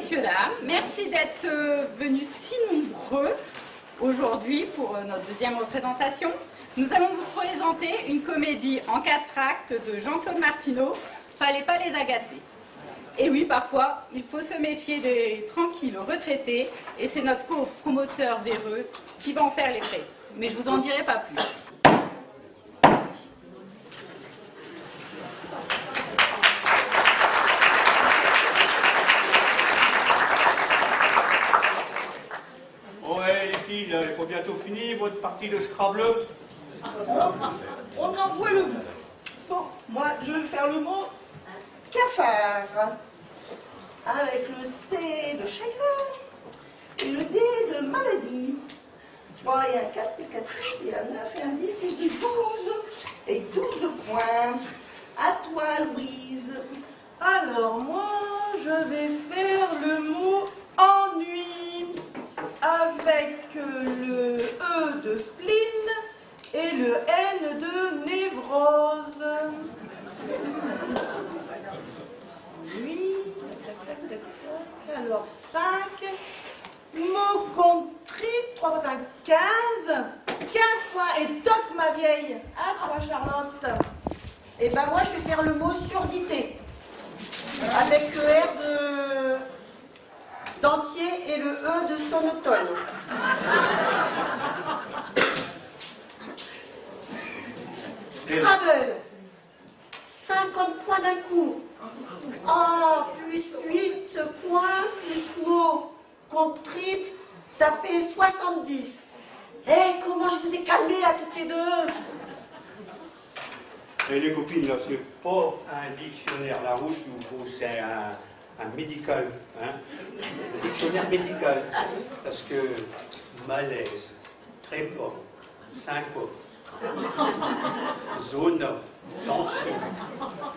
messieurs, dames, merci d'être venus si nombreux aujourd'hui pour notre deuxième représentation. Nous allons vous présenter une comédie en 4 actes de Jean-Claude Martineau, Fallait pas les agacer. Et oui, parfois, il faut se méfier des tranquilles retraités, et c'est notre pauvre promoteur véreux qui va en faire les frais. Mais je vous en dirai pas plus. Ouais, les filles, là, il faut bientôt finir votre partie de Scrabble. On en voit le bout. Bon, moi, je vais faire le mot cafard. Avec le C de chagrin et le D de maladie. Bon, il y a un 4, et 4, il y a un 9, et un 10, et du 12. Et 12 points. À toi, Louise. Alors, moi, je vais faire le mot ennui. Avec le E de spleen et le N de névrose. Oui. Alors 5. Mot compris. 3 fois 5, 15. 15 points. Et toc, ma vieille. À toi, Charlotte. Et ben moi, je vais faire le mot surdité. Avec le R de Dentier et le E de sonotone. Scrabble. 50 points d'un coup. Oh, plus 8 points, plus mot compte triple, ça fait 70. Eh, comment je vous ai calmé à toutes les deux. Et les copines, là, c'est pas un dictionnaire Larousse qu'il vous faut, c'est un médical, hein? Un dictionnaire médical. Parce que malaise, trémor, syncope, zone, tension,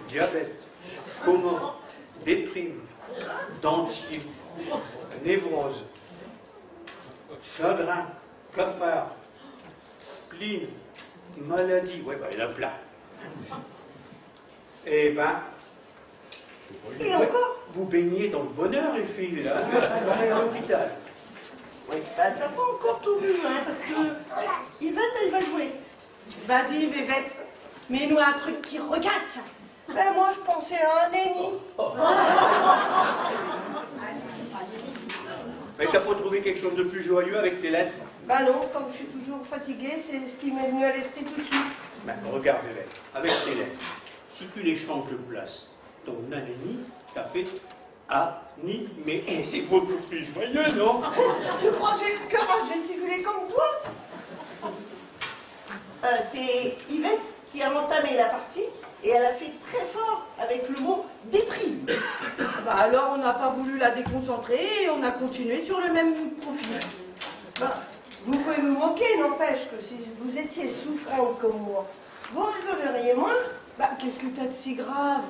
diabète, coma, déprime, dentier, névrose, chagrin, cafard, spleen, maladie, ouais, bah, il y en a plein. Eh ben, Et encore. vous baignez dans le bonheur, les filles, là. Je suis allé à l'hôpital. Oui, bah, t'as pas encore tout vu, hein, parce que Yvette, elle va jouer. Vas-y, Yvette, mets-nous un truc qui regaque. Ben, moi, je pensais à un ennemi. Mais t'as pas trouvé quelque chose de plus joyeux avec tes lettres? Bah non, comme je suis toujours fatiguée, c'est ce qui m'est venu à l'esprit tout de suite. Ben, regarde les lettres. Avec tes lettres, si tu les changes de place, ton anémie, ça fait ani, mais c'est beaucoup plus joyeux, non? Tu crois que j'ai le cœur à gesticuler comme toi? C'est Yvette qui a entamé la partie et elle a fait très fort avec le mot déprime. Bah alors on n'a pas voulu la déconcentrer et on a continué sur le même profil. Bah, vous pouvez me moquer, n'empêche que si vous étiez souffrante comme moi, vous rigoleriez moins. Bah qu'est-ce que t'as de si grave?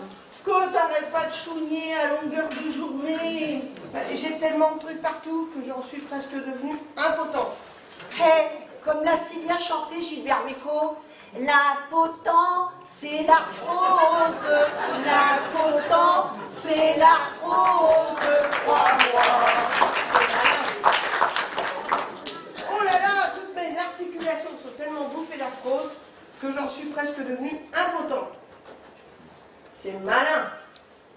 Que t'arrêtes pas de chougner à longueur de journée. Bah, j'ai tellement de trucs partout que j'en suis presque devenue impotente. Hey, comme l'a si bien chanté Gilbert Bécaud, l'impotent, c'est l'arthrose. L'impotent, c'est l'arthrose. Oh là là, toutes mes articulations sont tellement bouffées d'arthrose que j'en suis presque devenue impotente. C'est malin.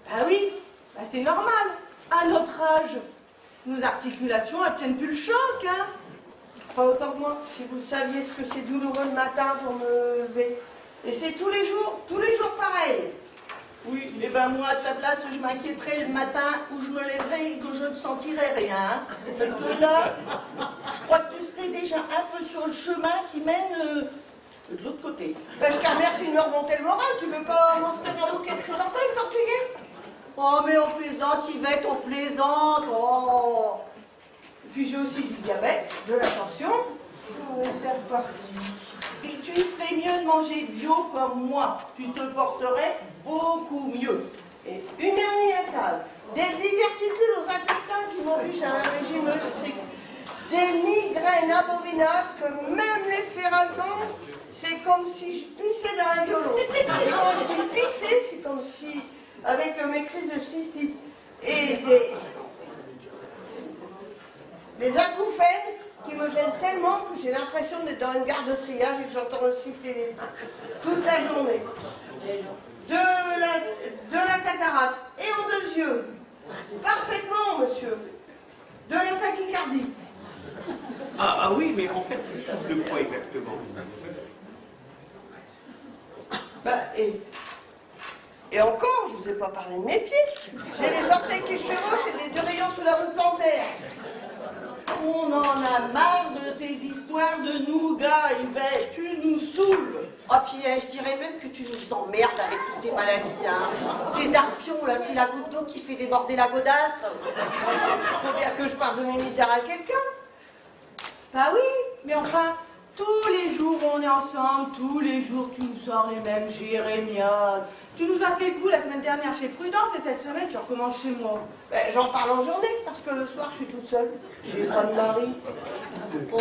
Bah oui, bah c'est normal. À notre âge, nos articulations, elles tiennent plus le choc, hein. Pas autant que moi, si vous saviez ce que c'est douloureux le matin pour me lever. Et c'est tous les jours pareil. Oui, et ben moi, à ta place, je m'inquiéterais le matin où je me lèverais et que je ne sentirais rien. Hein. Parce que là, je crois que tu serais déjà un peu sur le chemin qui mène de l'autre côté. Ben, je te remercie de me remonter le moral. Tu veux pas m'offrir un bouquet de chrysanthèmes, tortillé? Oh, mais on plaisante, Yvette, on plaisante. Oh. Puis j'ai aussi du diabète, de la tension. Oh, et c'est reparti. Et tu ferais mieux de manger bio comme moi. Tu te porterais beaucoup mieux. Et une dernière case. Des diverticules aux intestins qui m'obligent à un régime strict. Des migraines abominables que même les ferragans, c'est comme si je pissais dans un violon. Et quand je dis pisser, c'est comme si, avec mes crises de cystite et des acouphènes qui me gênent tellement que j'ai l'impression d'être dans une gare de triage et que j'entends siffler les trains toute la journée. De la cataracte et aux 2 yeux. Parfaitement, monsieur. De la tachycardie. Ah oui, mais en fait, tu souffres de quoi exactement? Bah, et encore, je vous ai pas parlé de mes pieds. J'ai les orteils qui chevauchent et des 2 rayons sur la rue Plantaire. On en a marre de tes histoires de nougat, Yvette, tu nous saoules. Oh, puis je dirais même que tu nous emmerdes avec toutes tes maladies, hein. Tes arpions, là, c'est la goutte d'eau qui fait déborder la godasse. Faut bien que je parle de mes misères à quelqu'un. Bah oui, mais enfin, tous les jours on est ensemble, tous les jours tu nous sors les mêmes jérémiades. Tu nous as fait le coup la semaine dernière chez Prudence et cette semaine tu recommences chez moi. Ben, j'en parle en journée parce que le soir je suis toute seule. J'ai pas de mari.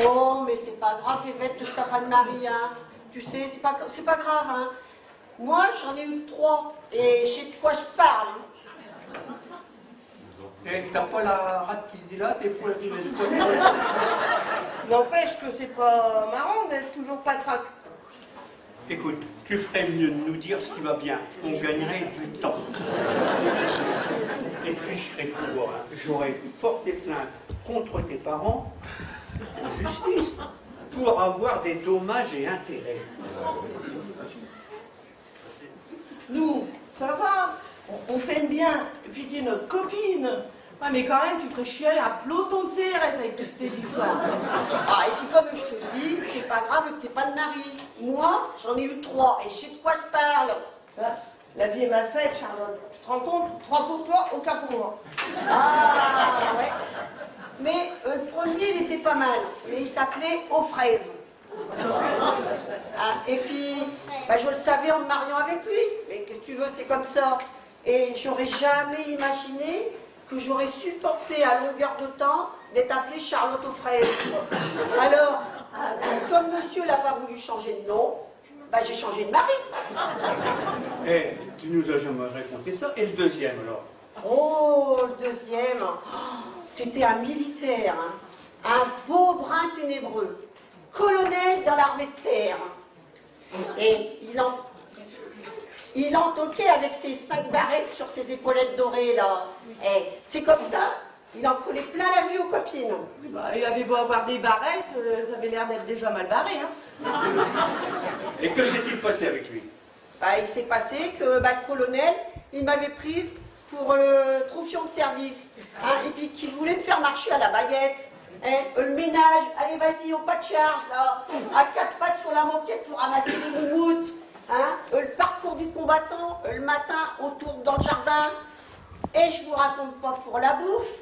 Oh, mais c'est pas grave, Yvette, que t'as pas de mari, hein. Tu sais, c'est pas grave, hein. Moi, j'en ai eu 3 et je sais de quoi je parle. Eh, t'as pas la rate qui se dilate et faut la N'empêche que c'est pas marrant d'être toujours patraque. Écoute, tu ferais mieux de nous dire ce qui va bien. On gagnerait du temps. Et puis je serais pour, hein. J'aurais porté plainte contre tes parents en justice pour avoir des dommages et intérêts. Nous, ça va, on t'aime bien, et puis tu es notre copine. Ouais, mais quand même, tu ferais chialer un peloton de CRS avec toutes tes histoires. Ah, et puis comme je te dis, c'est pas grave que t'aies pas de mari. Moi, j'en ai eu 3 et je sais de quoi je parle. Ah, la vie est mal faite, Charlotte. Tu te rends compte? 3 pour toi, aucun pour moi. Ah, ouais. Mais le premier, il était pas mal. Mais il s'appelait Aux fraises. Ah, et puis, bah, je le savais en me mariant avec lui. Mais qu'est-ce que tu veux, c'est comme ça. Et j'aurais jamais imaginé que j'aurais supporté à longueur de temps d'être appelée Charlotte aux fraises. Alors, comme monsieur n'a pas voulu changer de nom, bah, j'ai changé de mari. Eh, tu nous as jamais raconté ça. Et le deuxième alors? Oh, le deuxième, c'était un militaire, hein. Un beau brun ténébreux, colonel dans l'armée de terre. Et il entoquait avec ses 5 barrettes sur ses épaulettes dorées, là. Et c'est comme ça, il en collait plein la vue aux copines. Bah, il avait beau avoir des barrettes, ça avait l'air d'être déjà mal barré, hein. Et que s'est-il passé avec lui? Bah, il s'est passé que bah, le colonel, il m'avait prise pour troufion de service, hein, et puis qu'il voulait me faire marcher à la baguette. Hein, le ménage, allez vas-y, au pas de charge, là, à 4 pattes sur la moquette pour ramasser les moumoutes. Hein, le parcours du combattant, le matin, autour dans le jardin. Et je vous raconte pas pour la bouffe,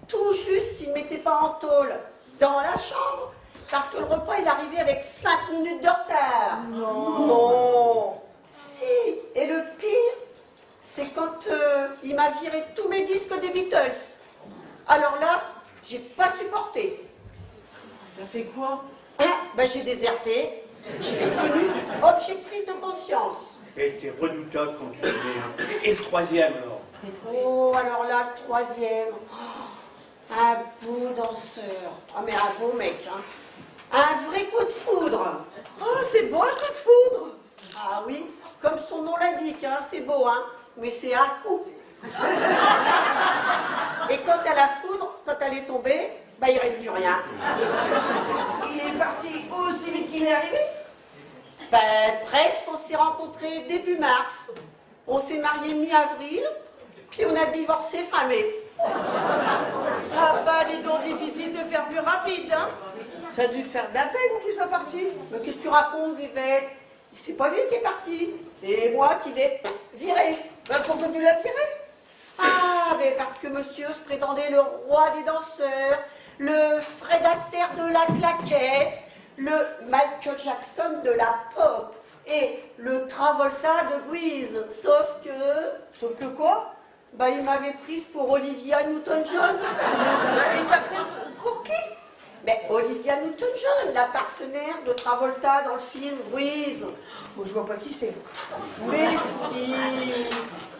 tout juste s'il ne mettait pas en tôle dans la chambre, parce que le repas, il arrivait avec 5 minutes de retard. Non. Si, et le pire, c'est quand il m'a viré tous mes disques des Beatles. Alors là, j'ai pas supporté. T'as fait quoi? Hein, ben j'ai déserté, je suis devenue objectrice de conscience. Et t'es redoutable quand tu viens. Et le troisième alors? Oh, alors là, le troisième, oh, un beau danseur. Ah, mais un beau mec, hein. Un vrai coup de foudre. Oh, c'est beau un coup de foudre. Ah oui, comme son nom l'indique, hein, c'est beau, hein, mais c'est un coup. Et quand elle a foudre, quand elle est tombée, bah il reste plus rien. Il est parti aussi vite qu'il est arrivé. Ben presque, on s'est rencontrés début mars. On s'est mariés mi-avril, puis on a divorcé fin mai. Ah bah, dis donc, difficile de faire plus rapide, hein. Ça a dû te faire de la peine qu'il soit parti. Mais qu'est-ce que tu racontes, Vivette? C'est pas lui qui est parti, c'est moi qui l'ai viré. Ben, pourquoi tu l'as viré? Ah, mais parce que monsieur se prétendait le roi des danseurs, le Fred Astaire de la claquette, le Michael Jackson de la pop et le Travolta de Grease. Sauf que quoi? Bah, il m'avait prise pour Olivia Newton-John. Il t'a pris pour qui? Mais Olivia Newton-John, la partenaire de Travolta dans le film Grease. Bon, je vois pas qui c'est. Mais si,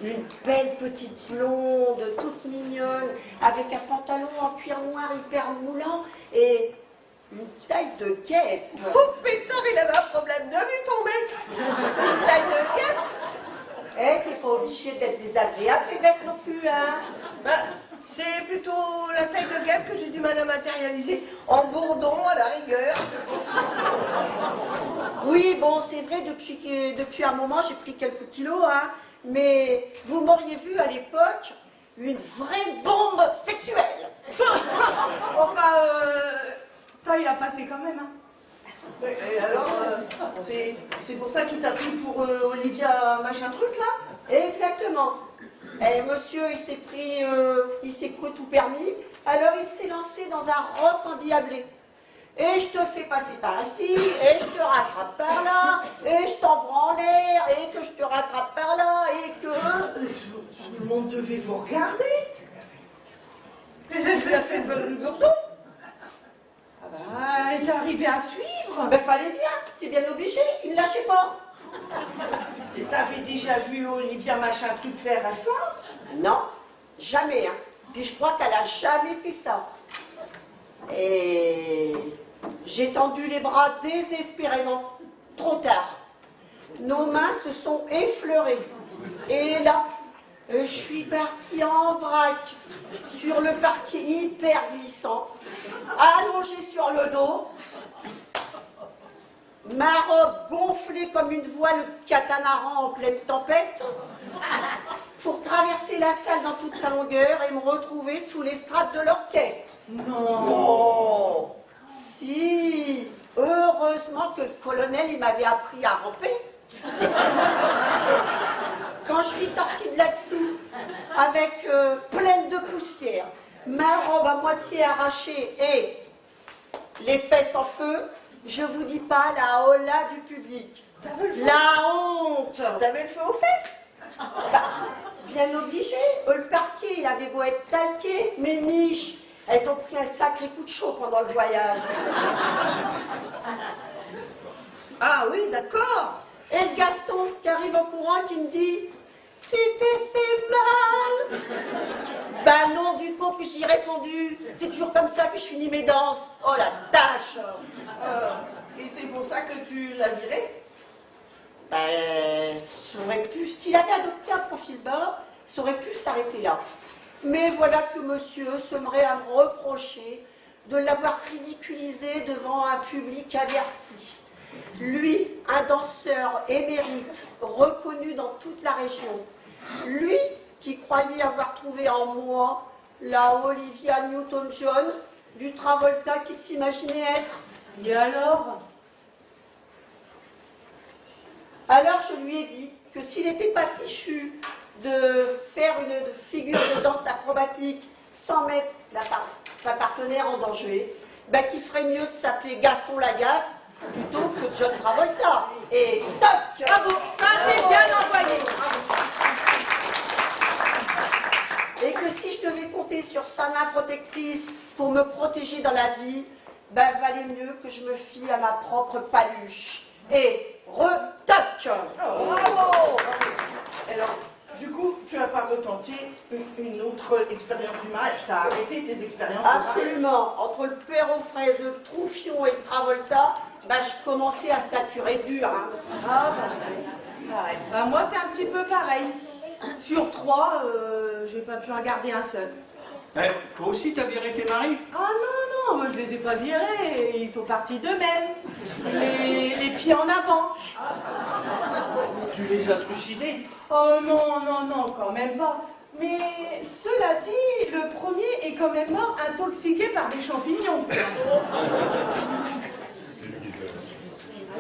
une belle petite blonde, toute mignonne, avec un pantalon en cuir noir hyper moulant et une taille de guêpe. Oh pétard, il avait un problème de vue, ton mec. Une taille de guêpe. Eh, t'es pas obligé d'être désagréable, Évêque, non plus, hein. Bah, c'est plutôt la taille de guêpe que j'ai du mal à matérialiser. En bourdon, à la rigueur. Oui, bon, c'est vrai, depuis un moment, j'ai pris quelques kilos, hein. Mais vous m'auriez vu à l'époque, une vraie bombe sexuelle. Enfin, toi, il a passé quand même, hein. Et alors, c'est pour ça qu'il t'a pris pour Olivia machin truc, là? Exactement. Et monsieur, il s'est cru tout permis, alors il s'est lancé dans un rock endiablé. Et je te fais passer par ici, et je te rattrape par là, et je t'envoie en l'air, et que je te rattrape par là, et que... Tout le monde devait vous regarder. Il a fait le gourdon. Ah bah, il est arrivé à suivre. Ben fallait bien, c'est bien obligé, il ne lâchait pas. Et t'avais déjà vu Olivia machin truc faire à ça? Non, jamais, hein. Puis je crois qu'elle a jamais fait ça. Et j'ai tendu les bras désespérément, trop tard. Nos mains se sont effleurées. Et là, je suis partie en vrac sur le parquet hyper glissant, allongée sur le dos, ma robe gonflée comme une voile de catamaran en pleine tempête, pour traverser la salle dans toute sa longueur et me retrouver sous l'estrade de l'orchestre. Non. Si, heureusement que le colonel il m'avait appris à ramper. Quand je suis sortie de là-dessous, avec pleine de poussière, ma robe à moitié arrachée et les fesses en feu, je vous dis pas la hola du public. La honte. T'avais le feu aux fesses? Bah, bien obligé. Le parquet, il avait beau être talqué, mes miches, elles ont pris un sacré coup de chaud pendant le voyage. Ah oui, d'accord. Et le Gaston qui arrive en courant qui me dit « Tu t'es fait mal ?» Ben non, du coup que j'y ai répondu. C'est toujours comme ça que je finis mes danses. Oh la tâche. Et c'est pour ça que tu l'as viré? Ben, ça aurait pu, s'il avait adopté un profil bas, ça aurait pu s'arrêter là. Mais voilà que monsieur semerait à me reprocher de l'avoir ridiculisé devant un public averti. Lui, un danseur émérite, reconnu dans toute la région. Lui, qui croyait avoir trouvé en moi la Olivia Newton-John du Travolta qu'il s'imaginait être. Et alors? Alors je lui ai dit que s'il n'était pas fichu de faire une figure de danse acrobatique sans mettre sa partenaire en danger, ben qu'il ferait mieux de s'appeler Gaston Lagaffe plutôt que John Travolta. Et toc! Bravo, ça c'est bien envoyé. Et que si je devais compter sur sa main protectrice pour me protéger dans la vie, ben valait mieux que je me fie à ma propre paluche. Et retoc! Oh, bravo. Alors, du coup, tu n'as pas retenté une autre expérience du mariage? T'as arrêté tes expériences de mariage? Absolument. Entre le père aux fraises, le Troufion et le Travolta, ben je commençais à saturer dur. Hein. Ah bah, pareil. Bah, moi c'est un petit peu pareil. Sur 3, j'ai pas pu en garder un seul. Eh, toi aussi, t'as viré tes maris? Ah non, moi je les ai pas virés, ils sont partis d'eux-mêmes. Les pieds en avant. Tu les as trucidés? Oh non, non, non, quand même pas. Mais cela dit, le premier est quand même mort intoxiqué par des champignons.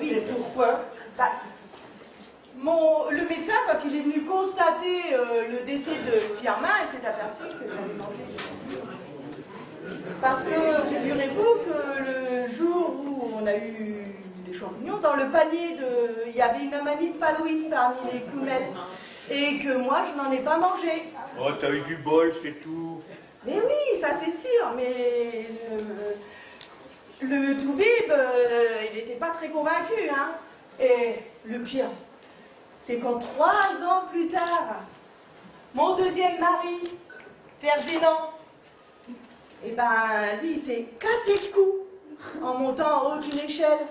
Oui, et pourquoi? Bah, le médecin, quand il est venu constater le décès de Firmin, il s'est aperçu que ça avait mangé. Parce que, figurez-vous que le jour où on a eu des champignons, dans le panier, il y avait une amanite phalloïde parmi les cloumelles. Et que moi, je n'en ai pas mangé. Oh, t'as eu du bol, c'est tout. Mais oui, ça c'est sûr, mais le Toubib, il n'était pas très convaincu, hein. Et le pire, c'est quand 3 ans plus tard, mon deuxième mari, Ferdinand, et ben lui, il s'est cassé le cou en montant en haut d'une échelle.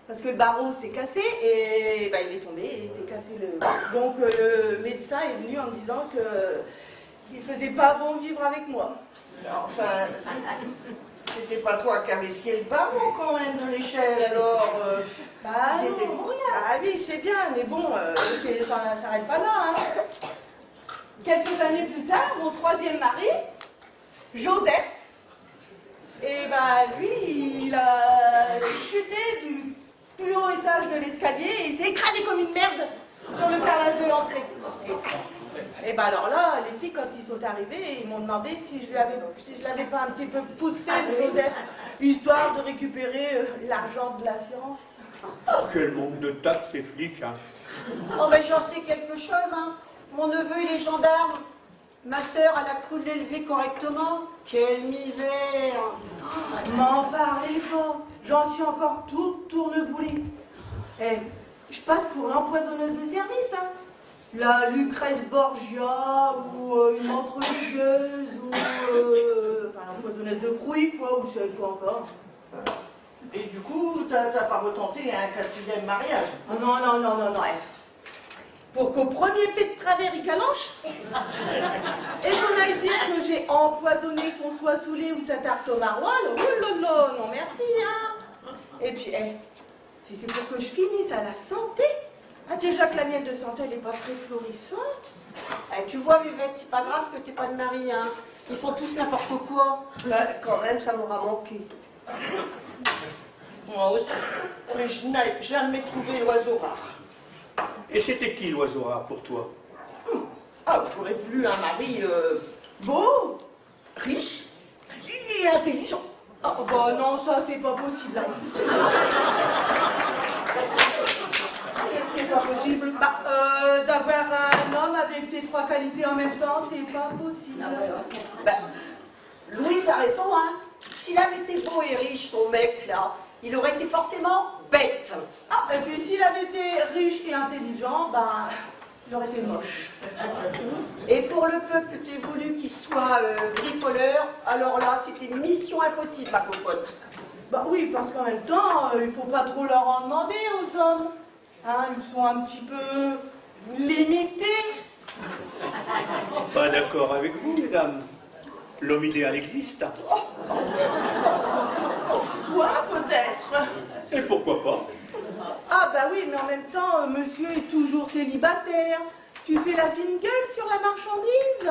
Parce que le barreau s'est cassé et ben, il est tombé et il s'est cassé le... Donc le médecin est venu en me disant qu'il faisait pas bon vivre avec moi. Enfin, c'était pas toi qui avais scié le barreau quand même de l'échelle, alors Bah il non, était pour rien. ah oui, je sais bien, mais bon, ça s'arrête pas là. Hein. Quelques années plus tard, mon troisième mari, Joseph, et ben lui, il a chuté du plus haut étage de l'escalier et il s'est écrasé comme une merde sur le carrelage de l'entrée. Et ben alors là, les filles, quand ils sont arrivés, ils m'ont demandé si je l'avais pas un petit peu poussé, Joseph, histoire de récupérer l'argent de l'assurance. Oh, quel manque de tact, ces flics, hein. Oh, mais j'en sais quelque chose, hein. Mon neveu, il est gendarme. Ma sœur, elle a cru l'élever correctement. Quelle misère! M'en parlez pas, j'en suis encore toute tourneboulée. Eh, je passe pour l'empoisonneuse de service, hein. La Lucrèce Borgia, ou une montre religieuse, ou enfin l'empoisonneuse de Crouy, quoi, ou c'est quoi encore. Et du coup, t'as pas retenté un 4e mariage? Oh, non, pour qu'au premier pet de travers il calanche, et qu'on aille dire que j'ai empoisonné son foie saoulé ou sa tarte au maroilles, oh là là, non merci, hein. Et puis, si c'est pour que je finisse à la santé, déjà que la mienne de santé elle n'est pas très florissante. Tu vois, Vivette, c'est pas grave que t'aies pas de mari, hein. Ils font tous n'importe quoi. Là, quand même, ça m'aura manqué. Moi aussi. Mais je n'ai jamais trouvé l'oiseau rare. Et c'était qui l'oiseau rare pour toi? Ah, j'aurais voulu un mari beau, riche et intelligent. Ah bah non, ça c'est pas possible, Alice. C'est pas possible. D'avoir un homme avec ces 3 qualités en même temps, c'est pas possible. Louise a raison, hein. S'il avait été beau et riche, son mec, là, il aurait été forcément bête. Ah, et puis s'il avait été riche et intelligent, ben, il aurait été moche. Et pour le peu que tu aies voulu qu'il soit bricoleur, alors là, c'était mission impossible, ma cocotte. Bah oui, parce qu'en même temps, il faut pas trop leur en demander aux hommes. Hein, ils sont un petit peu limités. Pas d'accord avec vous, mesdames. L'homme idéal existe. Toi, peut-être. Et pourquoi pas? Ah bah oui, mais en même temps, monsieur est toujours célibataire. Tu fais la fine gueule sur la marchandise.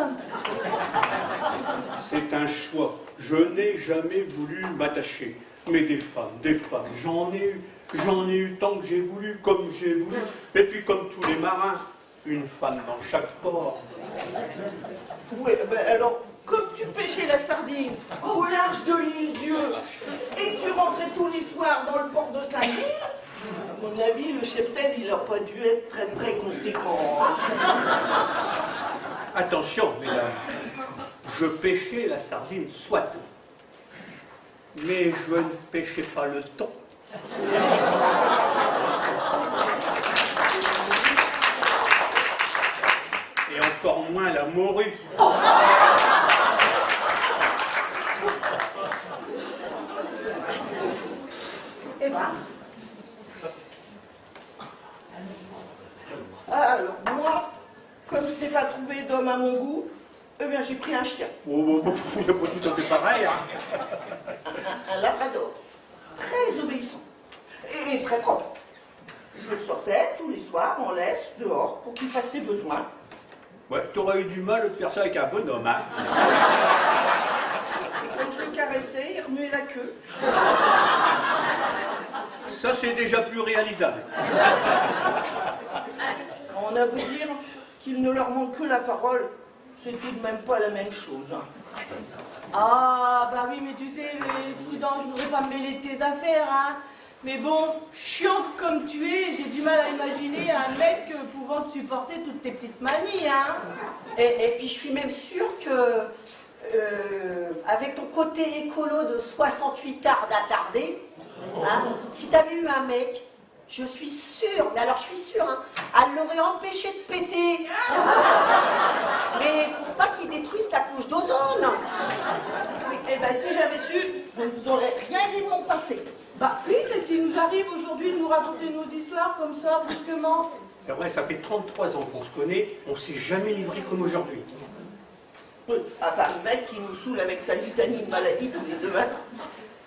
C'est un choix. Je n'ai jamais voulu m'attacher. Mais des femmes, j'en ai eu tant que j'ai voulu, comme j'ai voulu. Et puis comme tous les marins, une femme dans chaque port. Oui, alors, comme tu pêchais la sardine au large de l'île Dieu et que tu rentrais tous les soirs dans le port de Saint-Gilles, à mon avis, le cheptel, il n'a pas dû être très très conséquent. Attention, mesdames, je pêchais la sardine, soit. Mais je ne pêchais pas le thon. Et encore moins la morue. Eh ben, Alors, moi, comme je n'ai pas trouvé d'homme à mon goût, eh bien, j'ai pris un chien, Oh, pas tout à fait pareil, hein. un labrador, très obéissant et très propre. Je le sortais tous les soirs en laisse dehors pour qu'il fasse ses besoins. Ouais, t'aurais eu du mal de faire ça avec un bonhomme, hein. Et quand je le caressais, il remuait la queue. Ça, c'est déjà plus réalisable. On a beau dire qu'il ne leur manque que la parole, c'est tout de même pas la même chose. ah bah oui, mais tu sais, Prudence, je voudrais pas me mêler de tes affaires, hein. Mais bon, chiante comme tu es, j'ai du mal à imaginer un mec pouvant te supporter toutes tes petites manies, hein. Et puis je suis même sûre que avec ton côté écolo de 68 arts d'attardé, hein, si t'avais eu un mec, je suis sûre, mais alors je suis sûre, hein, elle l'aurait empêché de péter. Mais pour pas qu'il détruise ta couche d'ozone. Oui, eh ben si j'avais su, je ne vous aurais rien dit de mon passé. Bah oui, qu'est-ce qui nous arrive aujourd'hui de nous raconter nos histoires comme ça, brusquement? C'est vrai, ça fait 33 ans qu'on se connaît, on s'est jamais livré comme aujourd'hui. Oui, à part le mec qui nous saoule avec sa litanie de maladie tous les 2 matins.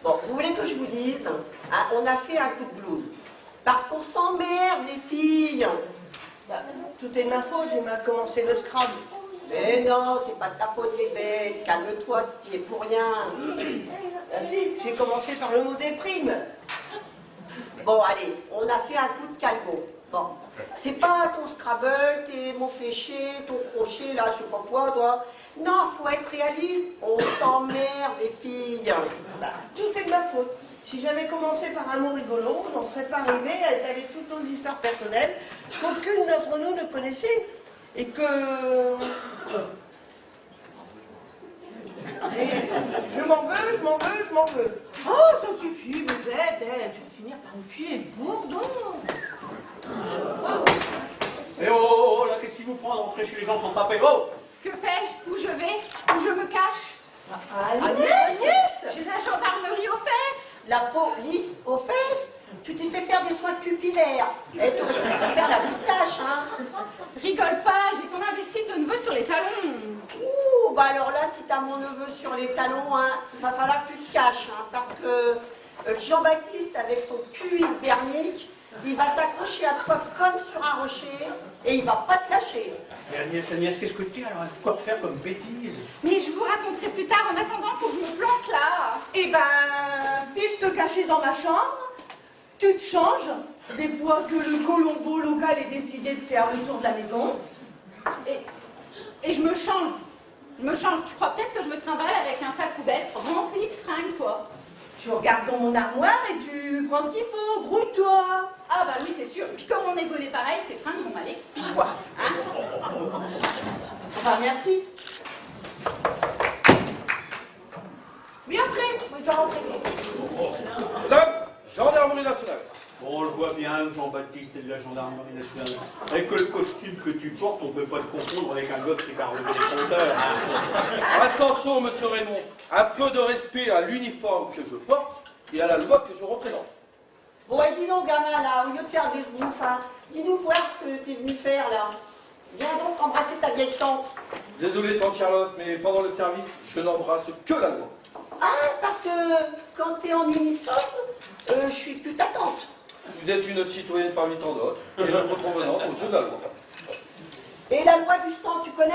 Bon, vous voulez que je vous dise, hein, on a fait un coup de blues. Parce qu'on s'emmerde, les filles. Bah, tout est de ma faute, j'ai mal commencé le Scrabble. Mais non, c'est pas de ta faute, bébé. Calme-toi si tu y es pour rien. Ah si, j'ai commencé par le mot déprime. Bon, allez, on a fait un coup de calmo. Bon, c'est pas ton Scrabble, tes mots fléchés, ton crochet, là, je sais pas quoi, toi. Non, faut être réaliste. On s'emmerde, les filles. Bah, tout est de ma faute. Si j'avais commencé par un mot rigolo, on n'en serait pas arrivé à étaler toutes nos histoires personnelles qu'aucune d'entre nous ne connaissait. Et que... Et je m'en veux, je m'en veux, je m'en veux. Oh, ça suffit, Vedette, tu vas finir par nous filer le bourdon. Eh oh, là, qu'est-ce qui vous prend d'entrer chez les gens sans taper? Oh! Que fais-je? Où je vais? Où je me cache? Agnès! J'ai la gendarmerie aux fesses. La police aux fesses. Tu t'es fait faire des soins cupillaires. Et tu aurais pu te faire la moustache, hein. Rigole pas, j'ai ton imbécile de neveu sur les talons. Ouh, bah alors là, si t'as mon neveu sur les talons, hein, il va falloir que tu te caches, hein, parce que Jean-Baptiste, avec son cul hypernique, il va s'accrocher à toi comme sur un rocher, et il va pas te lâcher. Mais Agnès, qu'est-ce que tu as alors à quoi faire comme bêtise? Mais je vous raconterai plus tard. En attendant, faut que je me plante là. Eh ben, file te cacher dans ma chambre, tu te changes, des fois que le colombo local ait décidé de faire le tour de la maison. Et je me change. Je me change. Tu crois peut-être que je me trimballe avec un sac poubelle rempli de fringues, toi? Tu regardes dans mon armoire et tu prends ce qu'il faut, grouille-toi. Ah bah oui, c'est sûr. Puis comme on est bonnet pareil, tes fringues vont aller quoi, hein? Enfin, merci. Oui, entrez. Oui, je dois rentrer. Madame, gendarmerie nationale. Bon, on le voit bien, Jean-Baptiste est de la gendarmerie nationale. Avec le costume que tu portes, on peut pas te confondre avec un gars qui va relever les compteurs. Hein. Attention, monsieur Raymond, un peu de respect à l'uniforme que je porte et à la loi que je représente. Bon, et dis donc, gamin, là, au lieu de faire des sbrouffes, hein, dis-nous voir ce que t'es venu faire, là. Viens donc embrasser ta vieille tante. Désolé, tante Charlotte, mais pendant le service, je n'embrasse que la loi. Ah, parce que quand t'es en uniforme, je suis plus ta tante. Vous êtes une citoyenne parmi tant d'autres et une contrevenante au jeu de la loi. Et la loi du sang, tu connais?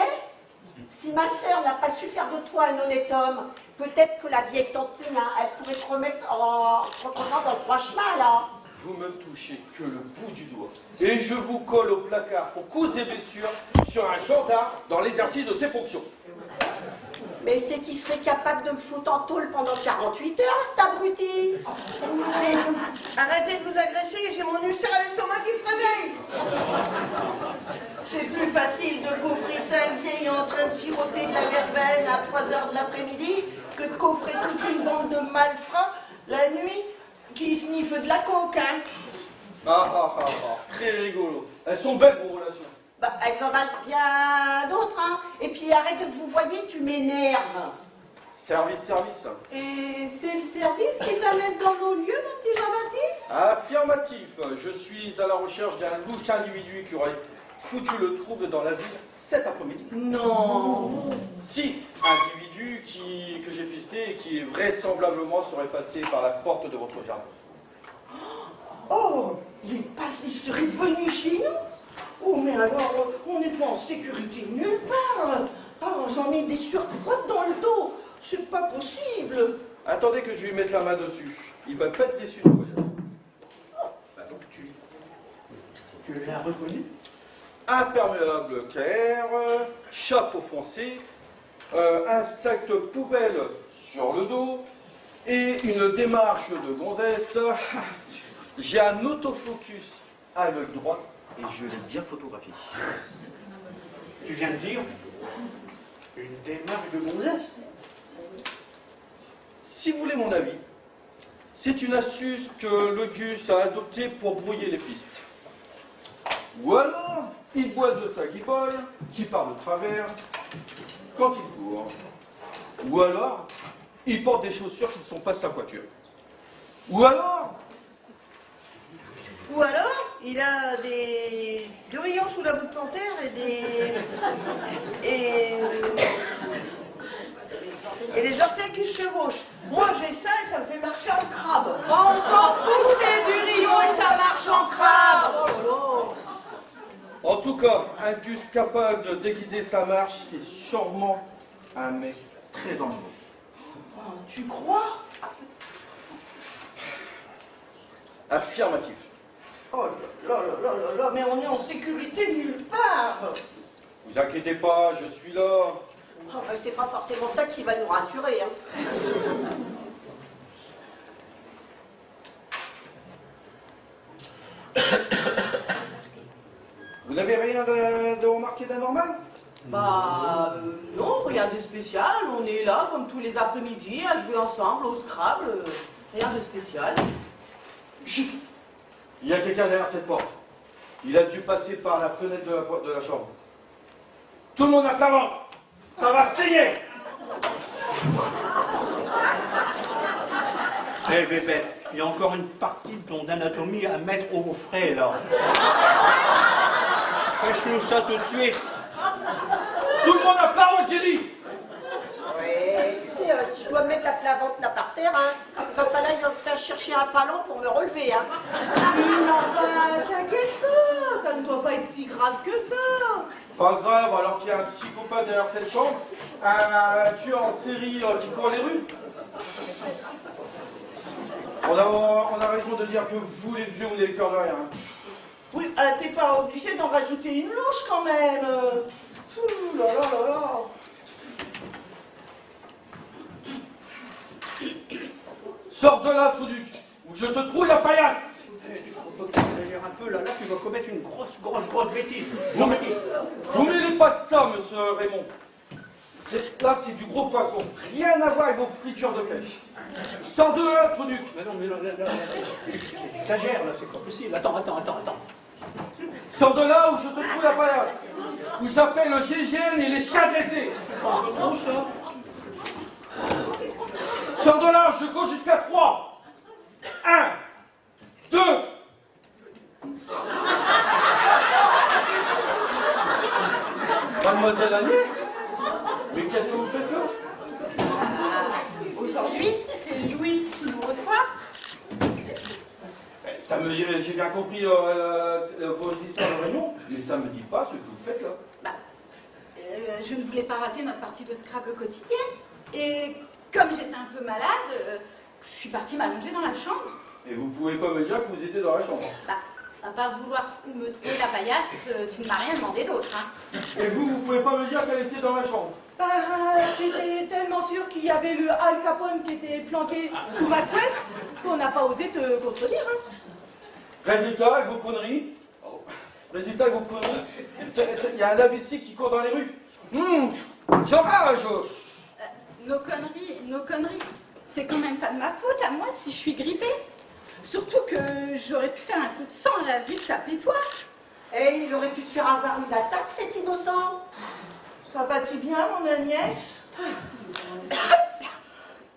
Si ma sœur n'a pas su faire de toi un honnête homme, peut-être que la vieille tantine, hein, elle pourrait te remettre en reprenant dans le droit chemin, là. Vous me touchez que le bout du doigt et je vous colle au placard pour coups et blessures sur un gendarme dans l'exercice de ses fonctions. Mais c'est qui serait capable de me foutre en tôle pendant 48 heures, cet abruti? Arrêtez de vous agresser, j'ai mon ulcère à l'estomac qui se réveille. C'est plus facile de coffrer 5 vieilles en train de siroter de la verveine à 3 h de l'après-midi que de coffrer toute une bande de malfrats la nuit qui sniffent de la coke, hein. Très rigolo. Elles sont belles vos relations. Bah, elles en valent bien d'autres, hein. Et puis arrête de vous voyer, tu m'énerves. Service. Et c'est le service qui t'amène dans nos lieux, mon petit Jean-Baptiste? Affirmatif. Je suis à la recherche d'un louche individu qui aurait foutu le trouble dans la ville cet après-midi. Non. Si, individu que j'ai pisté et qui vraisemblablement serait passé par la porte de votre jardin. Oh, il serait venu chez nous. Oh, mais alors, on n'est pas en sécurité nulle part. Ah, j'en ai des sueurs froides dans le dos. C'est pas possible. Attendez que je lui mette la main dessus. Il va pas être déçu du voyage. Bah donc tu l'as reconnu? Imperméable clair, chapeau foncé, un sac de poubelle sur le dos et une démarche de gonzesse. J'ai un autofocus à l'œil droit et je l'ai bien photographié. Tu viens de dire une démarche de gonzesse? si vous voulez mon avis, c'est une astuce que le Gus a adoptée pour brouiller les pistes. Ou alors, il boit de sa guibole, qui part de travers, quand il court. Ou alors, il porte des chaussures qui ne sont pas sa voiture. Ou alors, il a du rayon sous la bout de panthère et des orteils qui se chevauchent. Moi j'ai ça et ça me fait marcher en crabe. On s'en fout que t'aies du rion et ta marche en crabe. Oh. en tout cas, un Gus capable de déguiser sa marche, c'est sûrement un mec très dangereux. Oh, tu crois? Affirmatif. Oh là là là là là, mais on est en sécurité nulle part. Vous inquiétez pas, je suis là. Oh, ben, c'est pas forcément ça qui va nous rassurer. Hein. Vous n'avez rien de remarqué d'anormal? Bah non, rien de spécial. On est là comme tous les après-midi à jouer ensemble au Scrabble. Rien de spécial. Chut! Il y a quelqu'un derrière cette porte. Il a dû passer par la fenêtre de la chambre. Tout le monde à plat ventre. Ça va saigner! Eh bébé, il y a encore une partie de ton anatomie à mettre au frais là. Fais-nous ça tout de suite. Tout le monde à plat ventre, j'ai dit! Oui, tu sais, si je dois me mettre à plat ventre là par terre, hein, il va falloir chercher un ballon pour me relever. Hein. Mais enfin, t'inquiète pas, ça ne doit pas être si grave que ça. Pas grave, alors qu'il y a un psychopathe derrière cette chambre, un tueur en série qui court les rues. On a raison de dire que vous, les vieux, vous n'avez peur de rien. Oui, t'es pas obligé d'en rajouter une louche quand même. Ouh là là là là. Sors de là, Trouduc, ou je te trouve la paillasse! Faut que tu exagères un peu là, tu vas commettre une grosse bêtise. Vous mêlez pas de ça, monsieur Raymond. Là, c'est du gros poisson. Rien à voir avec vos fritures de pêche. Sors de là, Trouduc. Mais non, mais là, exagère là, c'est pas possible. Attends. Sors de là ou je te trouve la paillasse. Où j'appelle le GIGN et les chats dressés. Où ça? Sors de là, je compte jusqu'à 3. 1, 2. Mademoiselle Agnès, mais qu'est-ce que vous faites là? Aujourd'hui, c'est Louise qui nous reçoit. J'ai bien compris vos histoires de réunion, mais ça me dit pas ce que vous faites là. Je ne voulais pas rater notre partie de Scrabble quotidienne. Et comme j'étais un peu malade, je suis partie m'allonger dans la chambre. Et vous pouvez pas me dire que vous étiez dans la chambre. À part vouloir me trouver la paillasse, tu ne m'as rien demandé d'autre. Hein. Et vous pouvez pas me dire qu'elle était dans la chambre. J'étais tellement sûre qu'il y avait le Al Capone qui était planqué sous ma couette qu'on n'a pas osé te contredire. Hein. Résultat, avec vos conneries. Il y a un imbécile qui court dans les rues. J'enrage. Nos conneries, c'est quand même pas de ma faute à moi si je suis grippée. Surtout que j'aurais pu faire un coup de sang à la vue de ta pétoire. Et il aurait pu te faire avoir une attaque, cet innocent. Ça va-tu bien, mon Agnès?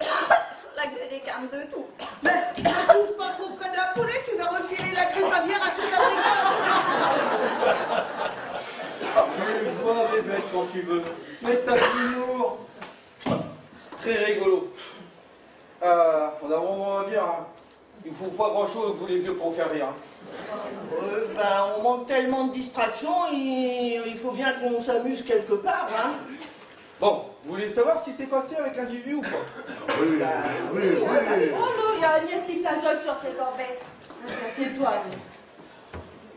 Là que j'ai des carnes de tout. Mais ne touche pas trop près de la poulet, tu vas refiler la grippe aviaire à toute la brigade. Vois bébé quand tu veux. Mais t'as d'humour. Très rigolo. On a vraiment à dire. Hein. Il faut pas grand-chose, vous les vieux, pour faire rire. On manque tellement de distractions, il faut bien qu'on s'amuse quelque part. Hein. Bon, vous voulez savoir ce qui s'est passé avec l'individu ou pas? Oh non, il y a Agnès qui t'ajoute sur ses corbettes. Assieds-toi, Agnès.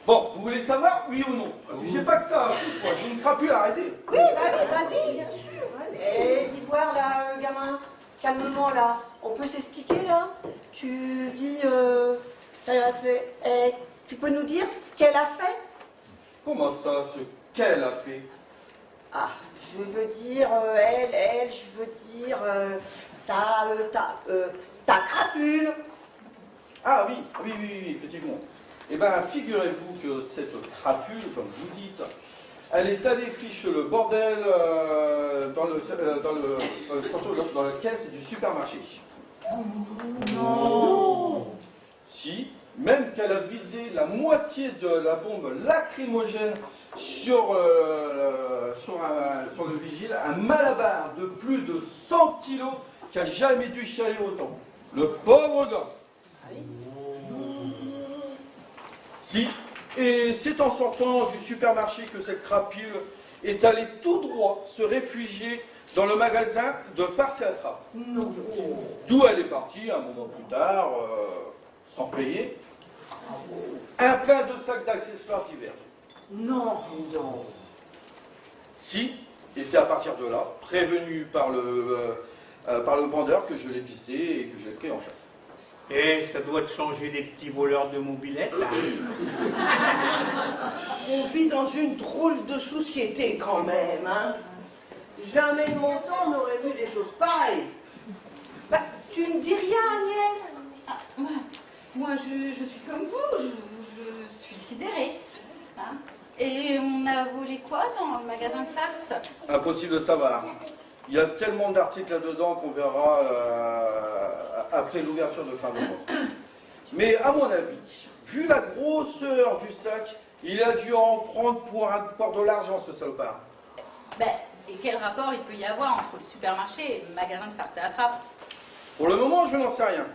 Bon, vous voulez savoir, oui ou non? Parce que j'ai pas que ça, moi, j'ai une crapule à arrêter. Oui, vas-y. Bien sûr. Eh, dis voir là, gamin. Calmement là. On peut s'expliquer là? Tu dis... tu peux nous dire ce qu'elle a fait? Comment ça, ce qu'elle a fait? Ah, je veux dire, elle, je veux dire, ta crapule. Ah oui, oui, oui, oui, effectivement. Eh bien, figurez-vous que cette crapule, comme vous dites, elle est allée fiche le bordel dans la caisse du supermarché. Non. Si, même qu'elle a vidé la moitié de la bombe lacrymogène sur le vigile, un malabar de plus de 100 kilos qui a jamais dû chialer autant. Le pauvre gars. Si, et c'est en sortant du supermarché que cette crapule est allée tout droit se réfugier dans le magasin de farce et attrape. Non. D'où elle est partie un moment plus tard, sans payer, un plein de sacs d'accessoires divers. Non. Non. Si, et c'est à partir de là, prévenu par le vendeur, que je l'ai pisté et que je l'ai pris en chasse. Et ça doit te changer des petits voleurs de mobilettes, là. On vit dans une drôle de société quand même, hein. Jamais de mon temps on n'aurait vu des choses pareilles. Bah, tu ne dis rien, Agnès. Ah, moi, je suis comme vous, je suis sidérée. Hein. Et on a volé quoi dans le magasin de farce? Impossible de savoir. Il y a tellement d'articles là-dedans qu'on verra après l'ouverture de fin de mois. Mais à mon avis, vu la grosseur du sac, il a dû en prendre pour un port de l'argent, ce salopard. Ben, et quel rapport il peut y avoir entre le supermarché et le magasin de farce et attrape? Pour le moment, je n'en sais rien.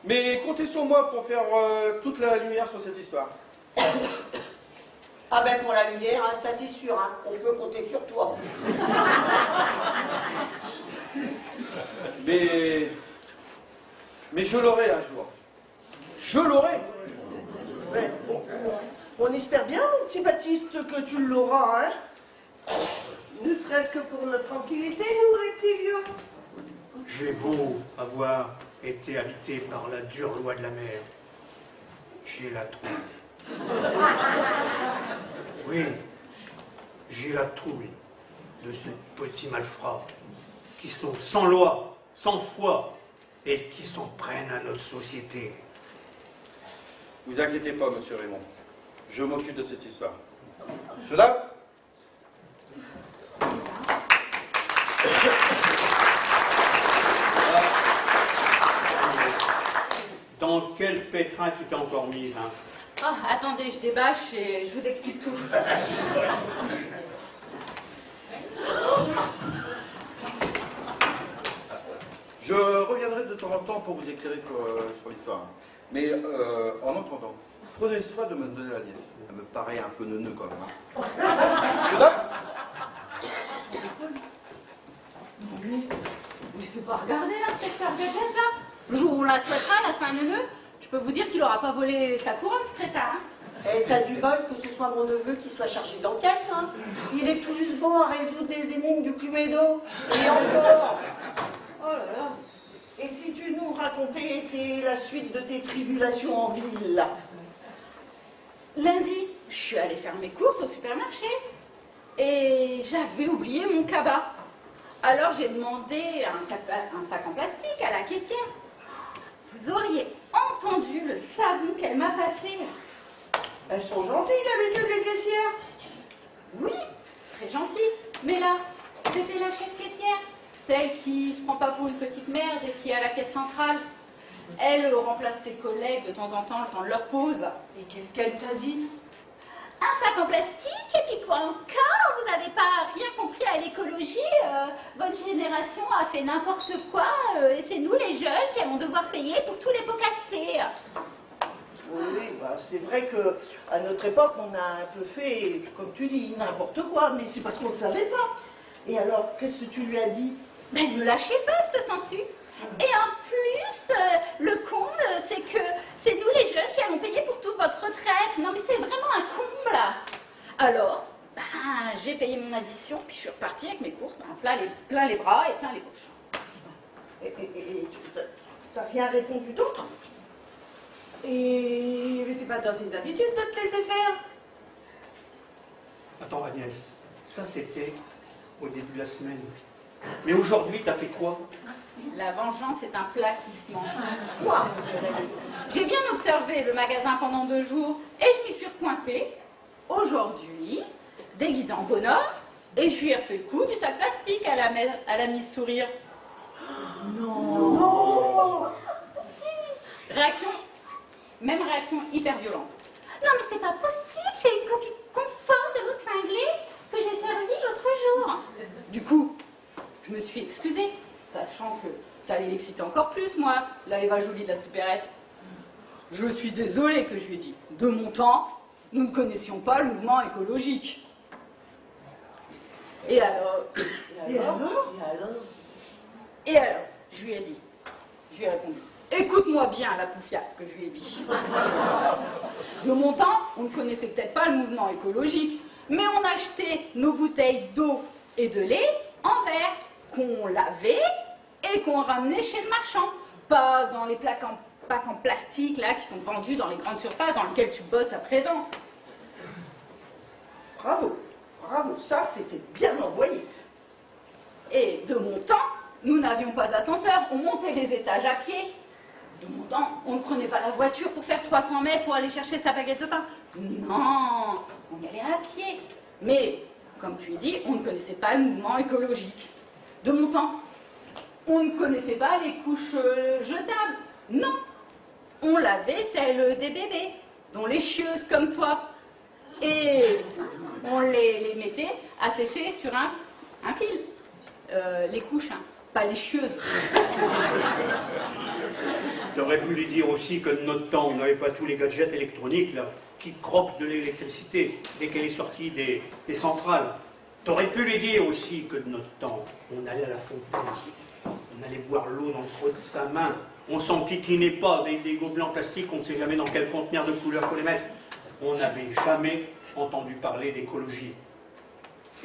Mais comptez sur moi pour faire toute la lumière sur cette histoire. Ah ben pour la lumière, hein, ça c'est sûr, hein, on peut compter sur toi. Mais je l'aurai un jour. Je l'aurai. Ouais, on espère bien, mon petit Baptiste, que tu l'auras, hein. Ne serait-ce que pour notre tranquillité, nous, les petits vieux. J'ai beau avoir été habité par la dure loi de la mer, j'ai la trouille. Oui, j'ai la trouille de ces petits malfrats qui sont sans loi, sans foi et qui s'en prennent à notre société. Vous inquiétez pas, monsieur Raymond. Je m'occupe de cette histoire. Cela Dans quel pétrin tu t'es encore mise, hein? Oh, attendez, je débâche et je vous explique tout. Je reviendrai de temps en temps pour vous éclairer sur l'histoire. Mais en entendant, prenez soin de mademoiselle Agnès. Elle me paraît un peu neuneux quand même. Cela Vous ne pas regarder l'inspecteur Gadget là? Le jour où on la souhaitera, là c'est un neuneu, je peux vous dire qu'il n'aura pas volé sa couronne, ce crétin. Et t'as du bol que ce soit mon neveu qui soit chargé d'enquête, hein. Il est tout juste bon à résoudre des énigmes du Cluedo. Et encore. Oh là là. Et si tu nous racontais la suite de tes tribulations en ville? Lundi, je suis allée faire mes courses au supermarché et j'avais oublié mon cabas. Alors j'ai demandé un sac en plastique à la caissière. Vous auriez entendu le savon qu'elle m'a passé. Elles sont gentilles, d'habitude, les caissières. Oui, très gentille. Mais là, c'était la chef caissière. Celle qui se prend pas pour une petite merde et qui est à la caisse centrale. Elle remplace ses collègues de temps en temps le temps de leur pause. Et qu'est-ce qu'elle t'a dit? Un sac en plastique, et puis quoi encore? Vous n'avez pas rien compris à l'écologie? Votre génération a fait n'importe quoi, et c'est nous les jeunes qui allons devoir payer pour tous les pots cassés. Oui, bah, c'est vrai qu'à notre époque, on a un peu fait, comme tu dis, n'importe quoi, mais c'est parce qu'on ne savait pas. Et alors, qu'est-ce que tu lui as dit? Ben, ne lâchez pas cette sangsue. Et en plus, le comble, c'est que c'est nous les jeunes qui allons payer pour toute votre retraite. Non mais c'est vraiment un comble. Alors, ben, j'ai payé mon addition, puis je suis repartie avec mes courses, plein les bras et plein les poches. Et tu n'as rien répondu d'autre? Mais c'est pas dans tes habitudes de te laisser faire. Attends, Agnès, ça c'était au début de la semaine. Mais aujourd'hui, t'as fait quoi? La vengeance est un plat qui se mange. Moi, j'ai bien observé le magasin pendant 2 jours et je m'y suis repointée. Aujourd'hui, déguisée en bonhomme, et je lui ai refait le coup du sac plastique à la mise sourire. Non. Réaction, même réaction hyper violente. Non mais c'est pas possible, c'est une copie conforme de votre cinglé que j'ai servi l'autre jour. Du coup, je me suis excusée, sachant que ça allait l'exciter encore plus, moi, la Eva Jolie de la supérette. Je suis désolée que je lui ai dit. De mon temps, nous ne connaissions pas le mouvement écologique. Et alors, je lui ai dit, je lui ai répondu, écoute-moi bien la poufiasse que je lui ai dit. De mon temps, on ne connaissait peut-être pas le mouvement écologique, mais on achetait nos bouteilles d'eau et de lait en verre qu'on lavait et qu'on ramenait chez le marchand. Pas dans les packs en plastique là qui sont vendus dans les grandes surfaces dans lesquelles tu bosses à présent. Bravo, bravo, ça c'était bien envoyé. Et de mon temps, nous n'avions pas d'ascenseur, on montait les étages à pied. De mon temps, on ne prenait pas la voiture pour faire 300 mètres pour aller chercher sa baguette de pain. Non, on y allait à pied. Mais, comme tu l'as dit, on ne connaissait pas le mouvement écologique. De mon temps, on ne connaissait pas les couches jetables. Non, on lavait celles des bébés, dont les chieuses comme toi. Et on les mettait à sécher sur un fil. Les couches, hein, pas les chieuses. J'aurais pu lui dire aussi que de notre temps, on n'avait pas tous les gadgets électroniques là, qui croquent de l'électricité dès qu'elle est sortie des centrales. T'aurais pu lui dire aussi que de notre temps, on allait à la fontaine, on allait boire l'eau dans le creux de sa main, on s'en piquinait pas avec des gobelets en plastique, on ne sait jamais dans quel conteneur de couleur faut les mettre. On n'avait jamais entendu parler d'écologie.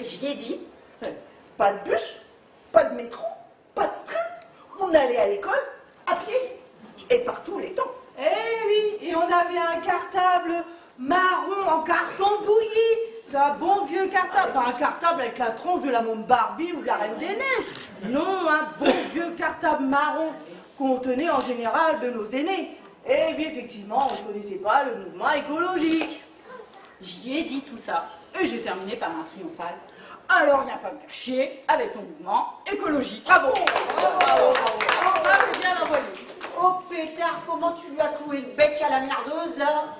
J'y ai dit, pas de bus, pas de métro, pas de train. On allait à l'école à pied et par tous les temps. Eh oui, et on avait un cartable marron en carton bouilli. Un bon vieux cartable, pas un cartable avec la tronche de la môme Barbie ou de la Reine des Neiges. Non, un bon vieux cartable marron qu'on tenait en général de nos aînés. Et oui, effectivement, on ne connaissait pas le mouvement écologique. J'y ai dit tout ça. Et j'ai terminé par un triomphal. Alors viens pas me faire chier avec ton mouvement écologique. Bravo. Bravo, c'est bien envoyé. Oh pétard, comment tu lui as cloué le bec à la merdeuse là?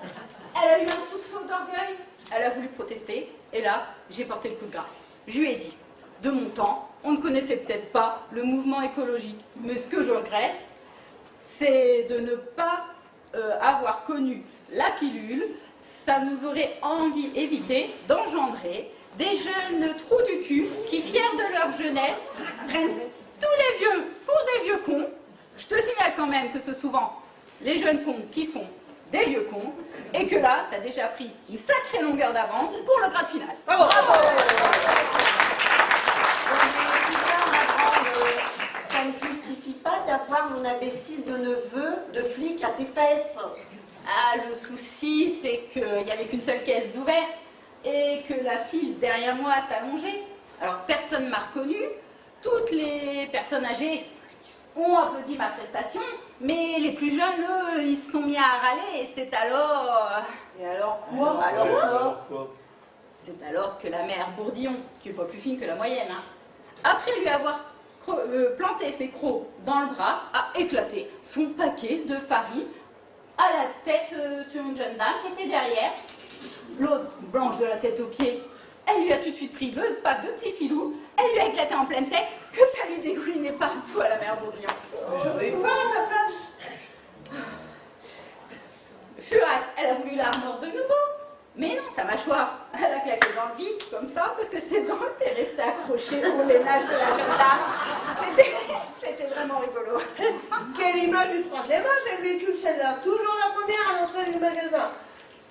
Elle a eu un soupçon d'orgueil. Elle a voulu protester. Et là, j'ai porté le coup de grâce. Je lui ai dit, de mon temps, on ne connaissait peut-être pas le mouvement écologique. Mais ce que je regrette, c'est de ne pas avoir connu la pilule. Ça nous aurait évité d'engendrer des jeunes trous du cul qui, fiers de leur jeunesse, prennent tous les vieux pour des vieux cons. Je te signale quand même que c'est souvent les jeunes cons qui font des vieux cons et que là, tu as déjà pris une sacrée longueur d'avance pour le grade final. Bravo. Ça ne justifie pas d'avoir mon imbécile de neveu de flic à tes fesses. Ah, le souci, c'est qu'il n'y avait qu'une seule caisse d'ouvert et que la file derrière moi s'allongeait. Alors, personne ne m'a reconnue. Toutes les personnes âgées ont applaudi ma prestation, mais les plus jeunes, eux, ils se sont mis à râler et c'est alors... Et alors quoi? Alors quoi? C'est alors que la mère Bourdillon, qui n'est pas plus fine que la moyenne, hein, après lui avoir planté ses crocs dans le bras, a éclaté son paquet de farine à la tête sur une jeune dame qui était derrière. L'autre, blanche de la tête aux pieds, elle lui a tout de suite pris le pack de petits filous, elle lui a éclaté en pleine tête, que ça lui dégoulinait partout à la mère Bourdillon. J'aurais eu peur à ta place. Furax, elle a voulu la remordre de nouveau. Mais non, sa mâchoire, elle a claqué dans le vide, comme ça, parce que ses dents étaient restées accrochées au ménage de la jeune dame. C'était vraiment rigolo. Quelle image du troisième âge, j'ai vécu celle-là. Toujours la première à l'entrée du magasin.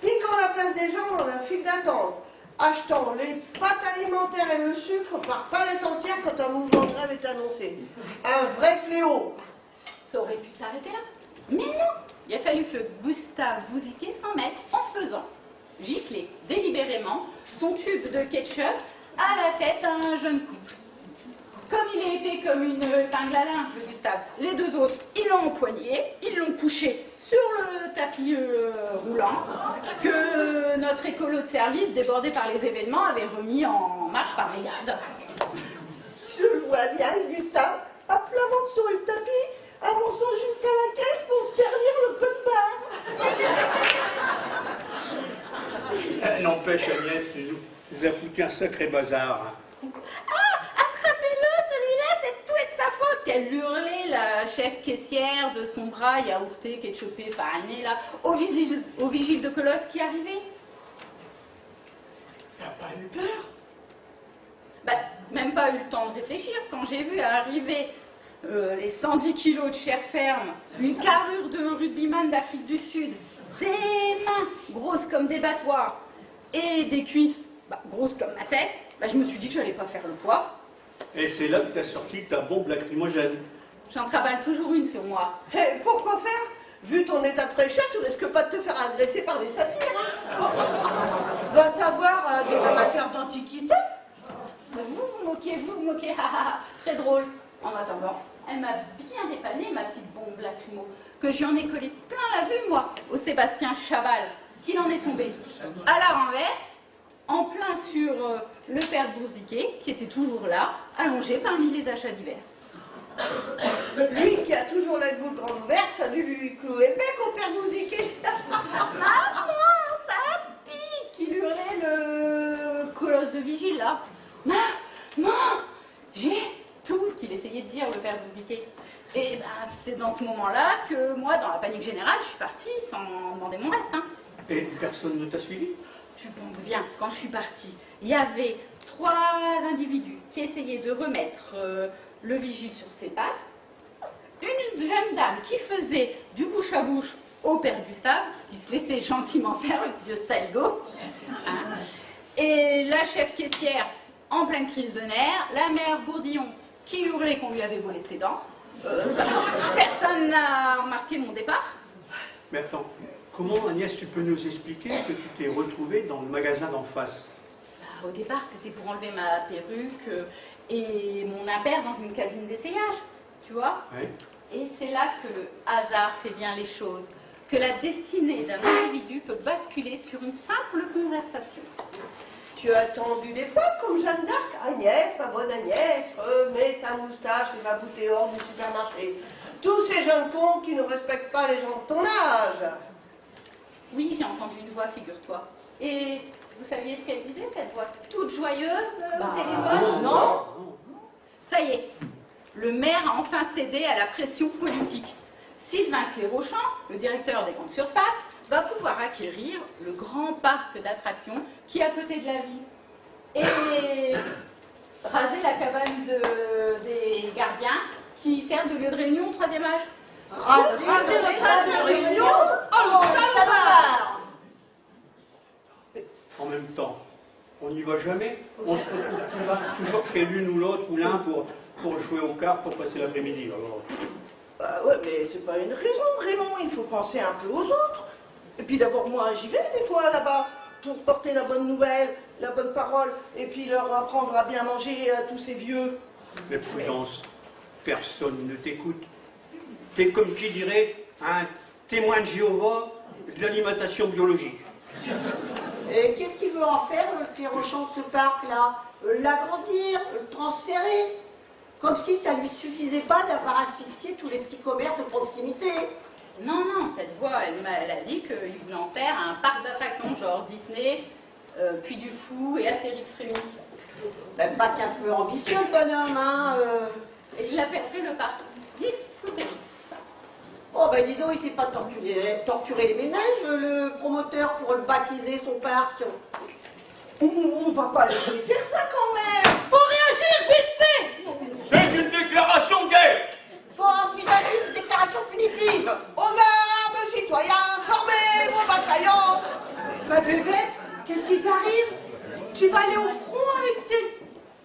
Piquant la place des gens dans la file d'attente. Achetant les pâtes alimentaires et le sucre par palette entière quand un mouvement de grève est annoncé. Un vrai fléau. Ça aurait pu s'arrêter là. Mais non, il a fallu que Gustave Bouziquet s'en mette en faisant gicler délibérément son tube de ketchup à la tête d'un jeune couple. Comme il est épais comme une épingle à linge, le Gustave, les deux autres, ils l'ont empoigné, ils l'ont couché sur le tapis roulant que notre écolo de service, débordé par les événements, avait remis en marche par brigade. Je le vois bien, Gustave, à plat ventre sur le tapis, avançant jusqu'à la caisse pour se faire lire le code barre. N'empêche, Agnès, tu nous as foutu un sacré bazar. Hein. Ah, attrapez-le, celui-là, c'est tout et de sa faute. Qu'elle hurlait, la chef caissière de son bras yaourté, ketchupé, fariné, là, au vigile de colosse qui arrivait. T'as pas eu peur? Bah, même pas eu le temps de réfléchir quand j'ai vu arriver les 110 kilos de chair ferme, une carrure de rugbyman d'Afrique du Sud, des mains grosses comme des battoirs et des cuisses grosses comme ma tête, bah, je me suis dit que j'allais pas faire le poids. Et c'est là que tu as sorti ta bombe lacrymogène. J'en travaille toujours une sur moi. Et pourquoi faire? Vu ton état de fraîcheur, tu risques pas de te faire agresser par des satyres. Va savoir des amateurs d'antiquité. Vous vous moquez, haha, très drôle. En attendant, elle m'a bien dépanné, ma petite bombe lacrymo, que j'y en ai collé plein la vue, moi, au Sébastien Chaval, qu'il en est tombé à la renverse, en plein sur le père Bourziquet, qui était toujours là, allongé parmi les achats d'hiver. Lui qui a toujours la goutte grande ouverte, ça a dû lui clouer le bec au père Bouziquet. Ah non, ça pique, il hurlait le colosse de vigile, là. Maman, j'ai tout, qu'il essayait de dire, le père Bourziquet. Et ben, c'est dans ce moment-là que moi, dans la panique générale, je suis partie sans demander mon reste. Hein. Et personne ne t'a suivi? Tu penses bien, quand je suis partie, il y avait 3 individus qui essayaient de remettre le vigile sur ses pattes, une jeune dame qui faisait du bouche à bouche au père Gustave, qui se laissait gentiment faire le vieux salgo, hein, et la chef caissière en pleine crise de nerfs, la mère Bourdillon qui hurlait qu'on lui avait volé ses dents. Personne n'a remarqué mon départ. Mais attends, comment, Agnès, tu peux nous expliquer que tu t'es retrouvée dans le magasin d'en face? Au départ, c'était pour enlever ma perruque et mon impair dans une cabine d'essayage, tu vois. Oui. Et c'est là que le hasard fait bien les choses, que la destinée d'un individu peut basculer sur une simple conversation. Tu as attendu des fois comme Jeanne d'Arc. Agnès, ma bonne Agnès, remets ta moustache et va goûter hors du supermarché. Tous ces jeunes cons qui ne respectent pas les gens de ton âge. Oui, j'ai entendu une voix, figure-toi. Et vous saviez ce qu'elle disait, cette voix toute joyeuse au téléphone? Non. Ça y est, le maire a enfin cédé à la pression politique. Sylvain Clérochant, le directeur des grandes surfaces, va pouvoir acquérir le grand parc d'attractions qui est à côté de la ville. Et raser la cabane des gardiens qui sert de lieu de réunion au 3e âge. Raser le salle de réunion? Oh, salopard! En même temps, on n'y va jamais. On se retrouve toujours chez l'une ou l'autre ou l'un pour jouer aux cartes, pour passer l'après-midi. Bah ouais, mais c'est pas une raison, Raymond. Il faut penser un peu aux autres. Et puis d'abord, moi, j'y vais des fois là-bas pour porter la bonne nouvelle, la bonne parole, et puis leur apprendre à bien manger à tous ces vieux. Mais prudence, personne ne t'écoute. T'es comme qui dirait un témoin de Jéhovah de l'alimentation biologique. Et qu'est-ce qu'il veut en faire, le Clérochant, de ce parc-là? L'agrandir, le transférer? Comme si ça lui suffisait pas d'avoir asphyxié tous les petits commerces de proximité. Non, non, cette voix, elle a dit qu'il voulait en faire un parc d'attractions, genre Disney, Puy du Fou et Astérix Rémi. Ben, pas qu'un peu ambitieux, le bonhomme, hein. Et il appellerait le parc Disfutérix. Oh ben dis donc, il sait pas torturer les ménages, le promoteur, pour le baptiser son parc. On va pas laisser faire ça quand même. Faut réagir vite fait. C'est une déclaration de guerre! Faut envisager une déclaration punitive. Aux armes, citoyens, formez vos bataillons. Ma bébête, qu'est-ce qui t'arrive? Tu vas aller au front avec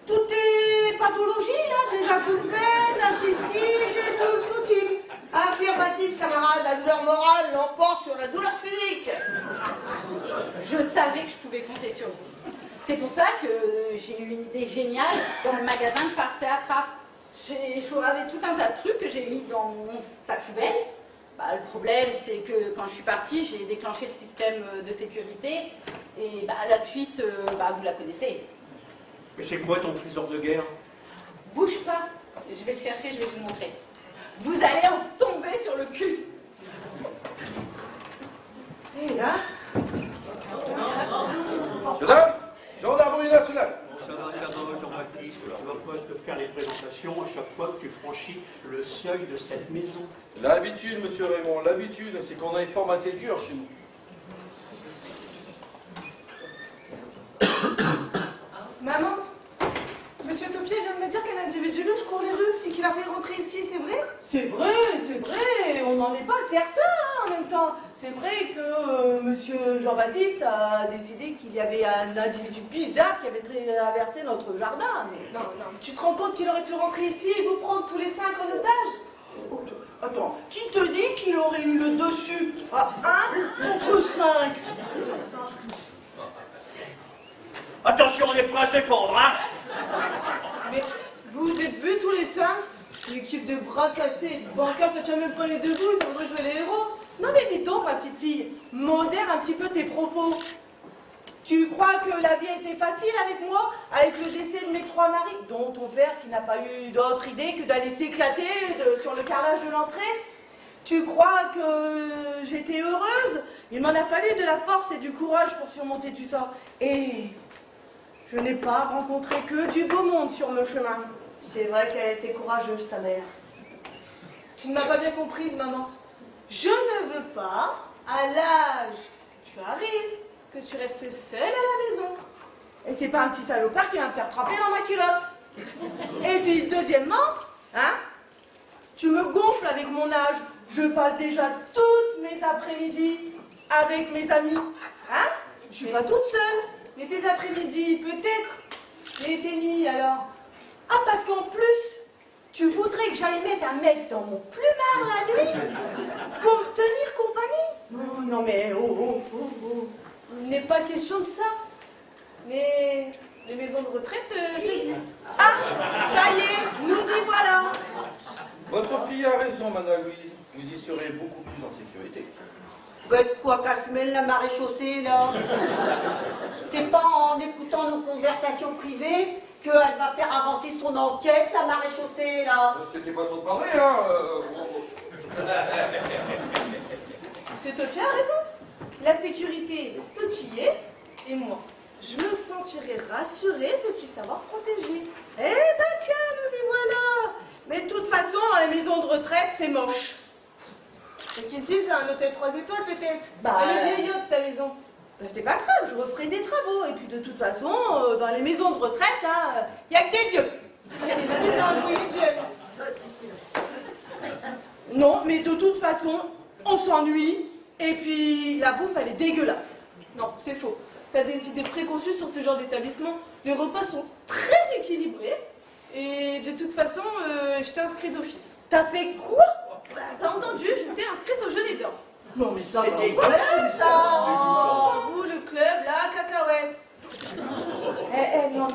toutes tes pathologies là, tes acouphènes, la cystite et tout type. Affirmatif, camarade, la douleur morale l'emporte sur la douleur physique. Je savais que je pouvais compter sur vous. C'est pour ça que j'ai eu une idée géniale dans le magasin de farce et attrape. J'avais tout un tas de trucs que j'ai mis dans mon sac poubelle. Bah, le problème, c'est que quand je suis partie, j'ai déclenché le système de sécurité. Et bah, la suite, vous la connaissez. Mais c'est quoi ton trésor de guerre? Bouge pas, je vais le chercher, je vais vous montrer. Vous allez en tomber sur le cul. Et là, Mesdames, gendarmerie nationale. Ça va, Jean-Baptiste. Tu vas pas te faire les présentations à chaque fois que tu franchis le seuil de cette maison. L'habitude, monsieur Raymond, l'habitude, c'est qu'on a formaté dur chez nous. Maman, Monsieur Topier vient de me dire qu'un individu louche court les rues et qu'il a fait rentrer ici, c'est vrai? c'est vrai, on n'en est pas certain hein, en même temps. C'est vrai que Monsieur Jean-Baptiste a décidé qu'il y avait un individu bizarre qui avait traversé notre jardin. Mais... Non, tu te rends compte qu'il aurait pu rentrer ici et vous prendre tous les 5 en otage? Attends, qui te dit qu'il aurait eu le dessus à 1 contre 5? Attention, on est prêt à se défendre, hein? Mais vous vous êtes vus tous les 5? L'équipe de bras cassés, de bancaires, ça tient même pas les debout, ça voudrait jouer les héros. Non mais dis donc, ma petite fille, modère un petit peu tes propos. Tu crois que la vie a été facile avec moi, avec le décès de mes 3 maris, dont ton père qui n'a pas eu d'autre idée que d'aller s'éclater sur le carrelage de l'entrée? Tu crois que j'étais heureuse? Il m'en a fallu de la force et du courage pour surmonter tout ça. Et je n'ai pas rencontré que du beau monde sur mon chemin. C'est vrai qu'elle était courageuse, ta mère. Tu ne m'as pas bien comprise, maman. Je ne veux pas, à l'âge où tu arrives, que tu restes seule à la maison. Et c'est pas un petit salopard qui va me faire tremper dans ma culotte. Et puis, deuxièmement, hein, tu me gonfles avec mon âge. Je passe déjà toutes mes après-midi avec mes amis. Hein? Je suis pas toute seule. Mais tes après-midi, peut-être. Mais tes nuits, alors? Ah, parce qu'en plus, tu voudrais que j'aille mettre un mec dans mon plumard la nuit pour me tenir compagnie? Non, mais oh. Il n'est pas question de ça. Mais les maisons de retraite, ça existe. Ah, ça y est, nous y voilà. Votre fille a raison, Madame Louise. Vous y serez beaucoup plus en sécurité. Quoi qu'à se mêle la maréchaussée, là? C'est pas en écoutant nos conversations privées qu'elle va faire avancer son enquête, la maréchaussée, là? C'était pas son de parler, hein. Monsieur Topia a raison. La sécurité, tout y est. Et moi, je me sentirai rassurée de t'y savoir protégée. Eh ben tiens, nous y voilà. Mais de toute façon, dans les maisons de retraite, c'est moche. Parce qu'ici, c'est un hôtel 3 étoiles, peut-être. Bah, Elle est vieillotte, ta maison. Ben, c'est pas grave, je referai des travaux. Et puis de toute façon, dans les maisons de retraite, il n'y a que des vieux. Si c'est un foyer de jeunes. Non, mais de toute façon, on s'ennuie. Et puis la bouffe, elle est dégueulasse. Non, c'est faux. T'as des idées préconçues sur ce genre d'établissement. Les repas sont très équilibrés. Et de toute façon, je t'ai inscrit d'office. T'as fait quoi? T'as entendu, je t'ai inscrite au jeu des dents. Non, mais ça C'est va. dégueulasse, ça! Oh, vous, le club, la cacahuète. Non.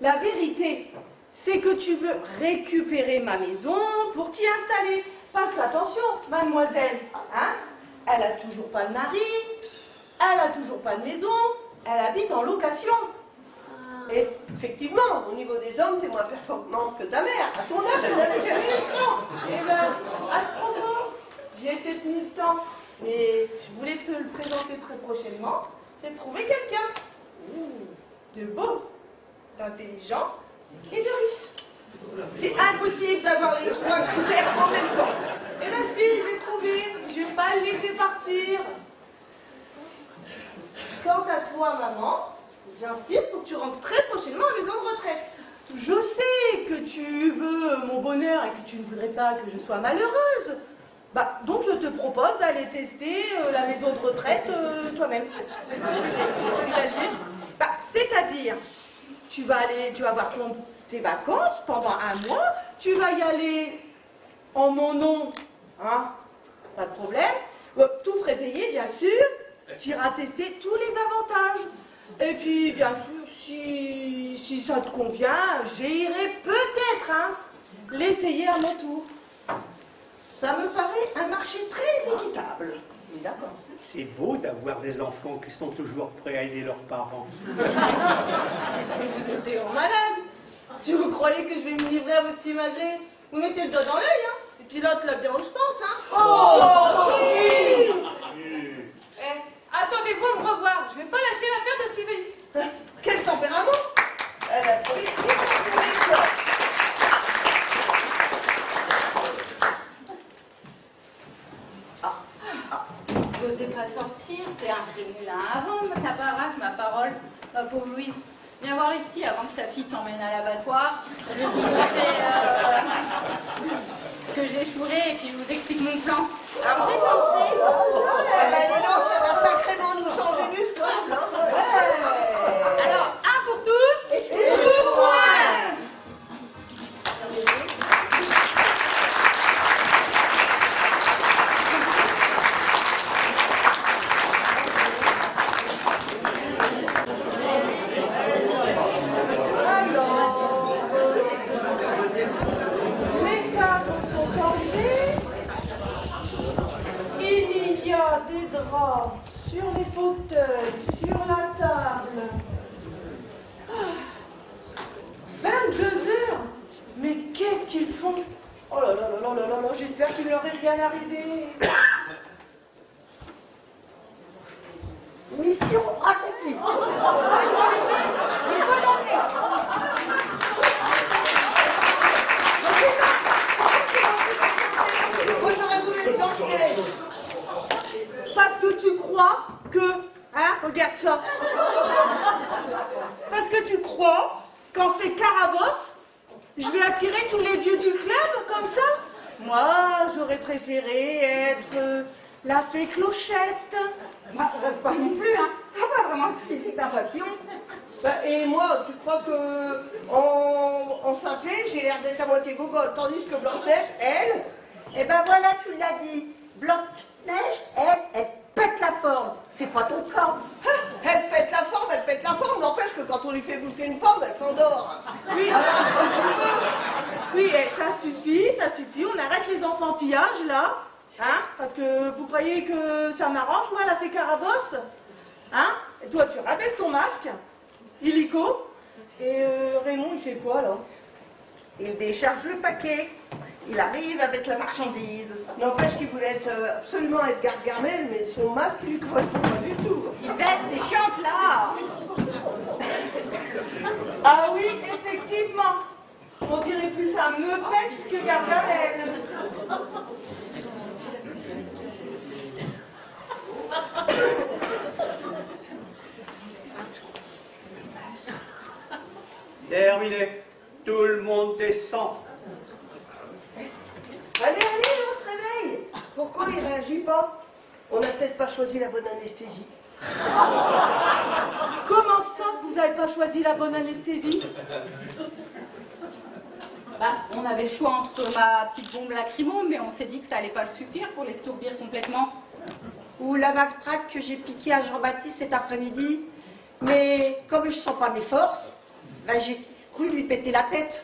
La vérité, c'est que tu veux récupérer ma maison pour t'y installer. Parce qu'attention, mademoiselle, hein, elle a toujours pas de mari, elle a toujours pas de maison, elle habite en location. Et effectivement, au niveau des hommes, t'es moins performante que ta mère. À ton âge, elle n'avait jamais l'écran. Eh ben, à ce propos, j'y ai peut-être mis le temps. Mais je voulais te le présenter très prochainement. J'ai trouvé quelqu'un. De beau, d'intelligent et de riche. C'est impossible d'avoir les 3 critères en même temps. Eh ben si, j'ai trouvé. Je vais pas le laisser partir. Quant à toi, maman, j'insiste pour que tu rentres très prochainement à la maison de retraite. Je sais que tu veux mon bonheur et que tu ne voudrais pas que je sois malheureuse. Bah, donc je te propose d'aller tester la maison de retraite toi-même. C'est-à-dire, C'est-à-dire, tu vas avoir tes vacances pendant 1 mois, tu vas y aller en mon nom, hein, pas de problème, tout frais payé bien sûr, tu iras tester tous les avantages. Et puis bien sûr, si ça te convient, j'irai peut-être l'essayer à mon tour. Ça me paraît un marché très équitable. Oui, d'accord. C'est beau d'avoir des enfants qui sont toujours prêts à aider leurs parents. Mais vous êtes des malades. Si vous croyez que je vais me livrer à vos simagrées, vous mettez le doigt dans l'œil, hein. Et puis l'autre là bien où je pense, hein. Oh, Sophie! Attendez-vous à me revoir. Je vais pas lâcher l'affaire de si vite. Quel tempérament! Elle a pris une N'osez pas sortir, c'est un vrai moulin à vent, ta baraque, ma parole, ma pauvre Louise. Viens voir ici avant que ta fille t'emmène à l'abattoir. Je vais vous montrer ce que j'ai chouré et puis je vous explique mon plan. Alors j'ai pensé. Ah ben dis donc, ça va sacrément nous changer du scrap, hein. Alors, un pour tous et tous pour un. Les cadres sont enlevés. Il y a des draps sur les fauteuils, sur la table. 22 heures. Mais qu'est-ce qu'ils font? Oh là là là là là là là, j'espère qu'il ne leur est rien arrivé. Mission accomplie. Moi j'aurais voulu être Blanche-Neige. Parce que tu crois que... Hein, regarde ça. Parce que tu crois qu'en fait Carabosse, je vais attirer tous les vieux du club comme ça? Moi, j'aurais préféré être la fée Clochette. Moi, je rêve pas non plus, hein. Ça n'a pas vraiment le physique d'un papillon. Bah, et moi, tu crois que en simplé, j'ai l'air d'être à moitié gogole, tandis que Blanche-Neige, elle, Eh ben voilà, tu l'as dit. Blanche-Neige, elle pète la forme. C'est pas ton cas. elle pète la forme, n'empêche que quand on lui fait bouffer une pomme, elle s'endort. Oui, oui, ça suffit, on arrête les enfantillages là. Hein? Parce que vous croyez que ça m'arrange, moi, la fée Carabosse? Hein? Et toi, tu rabaisses ton masque, illico, et Raymond, il fait quoi, là? Il décharge le paquet. Il arrive avec la marchandise. N'empêche qu'il voulait absolument être Gargamel, mais son masque, il lui correspond pas du tout. Yvette, t'es chiante là. Ah oui, effectivement. On dirait plus un meupette que Gargamel. Terminé. Tout le monde descend. Allez, on se réveille. Pourquoi il réagit pas? On n'a peut-être pas choisi la bonne anesthésie. Comment ça, vous n'avez pas choisi la bonne anesthésie? Bah, on avait le choix entre ma petite bombe lacrymo, mais on s'est dit que ça allait pas le suffire pour les stourbir complètement. Ou la matraque que j'ai piquée à Jean-Baptiste cet après-midi. Mais comme je sens pas mes forces, ben j'ai cru lui péter la tête.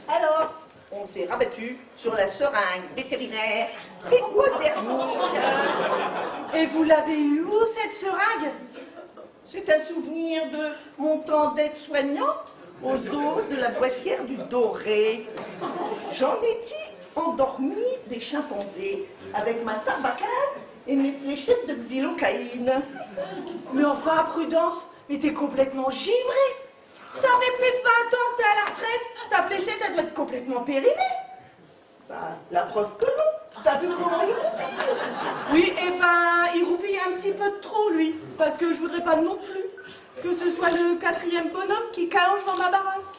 Alors, on s'est rabattu sur la seringue vétérinaire hypodermique. Et vous l'avez eu où, cette seringue? C'est un souvenir de mon temps d'aide-soignante aux eaux de la Boissière du Doré. J'en étais endormi des chimpanzés avec ma sarbacane et mes fléchettes de xylocaïne. Mais enfin, Prudence, mais t'es complètement givrée. Ça fait plus de 20 ans que t'es à la retraite. Ta fléchette, elle doit être complètement périmée. Bah, la preuve que non. T'as vu comment il roupille? Oui, et ben, il roupille un petit peu de trop, lui. Parce que je voudrais pas non plus que ce soit le 4e bonhomme qui calange dans ma baraque.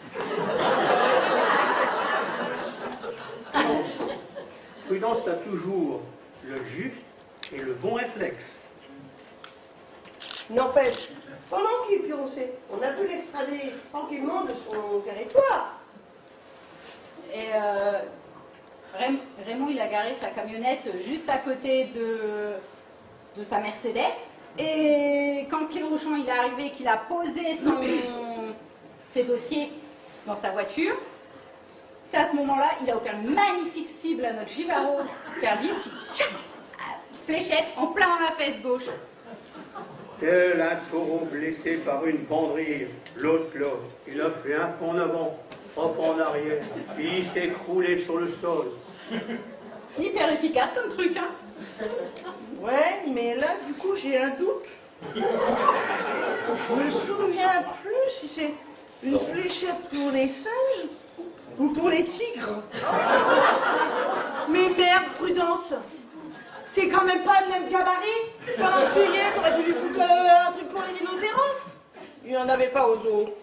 Prudence a toujours le juste et le bon réflexe. N'empêche, pendant qu'il pionçait, on a pu l'extrader tranquillement de son territoire. Et Raymond, il a garé sa camionnette juste à côté de sa Mercedes. Et quand Cléruchon il est arrivé, qu'il a posé ses dossiers dans sa voiture. C'est à ce moment-là, il a offert une magnifique cible à notre Givaro service qui, tchac, fléchette en plein dans la fesse gauche. Tel un taureau blessé par une banderille, l'autre là, il a fait un pas en avant, hop en arrière, puis il s'est écroulé sur le sol. Hyper efficace comme truc, hein. Ouais, mais là, du coup, j'ai un doute. Je me souviens plus si c'est une fléchette pour les singes ou pour les tigres. Mais merde, Prudence! C'est quand même pas le même gabarit! Pendant que tu y es, t'aurais dû lui foutre un truc pour les rhinocéros! Il n'y en avait pas aux zoo.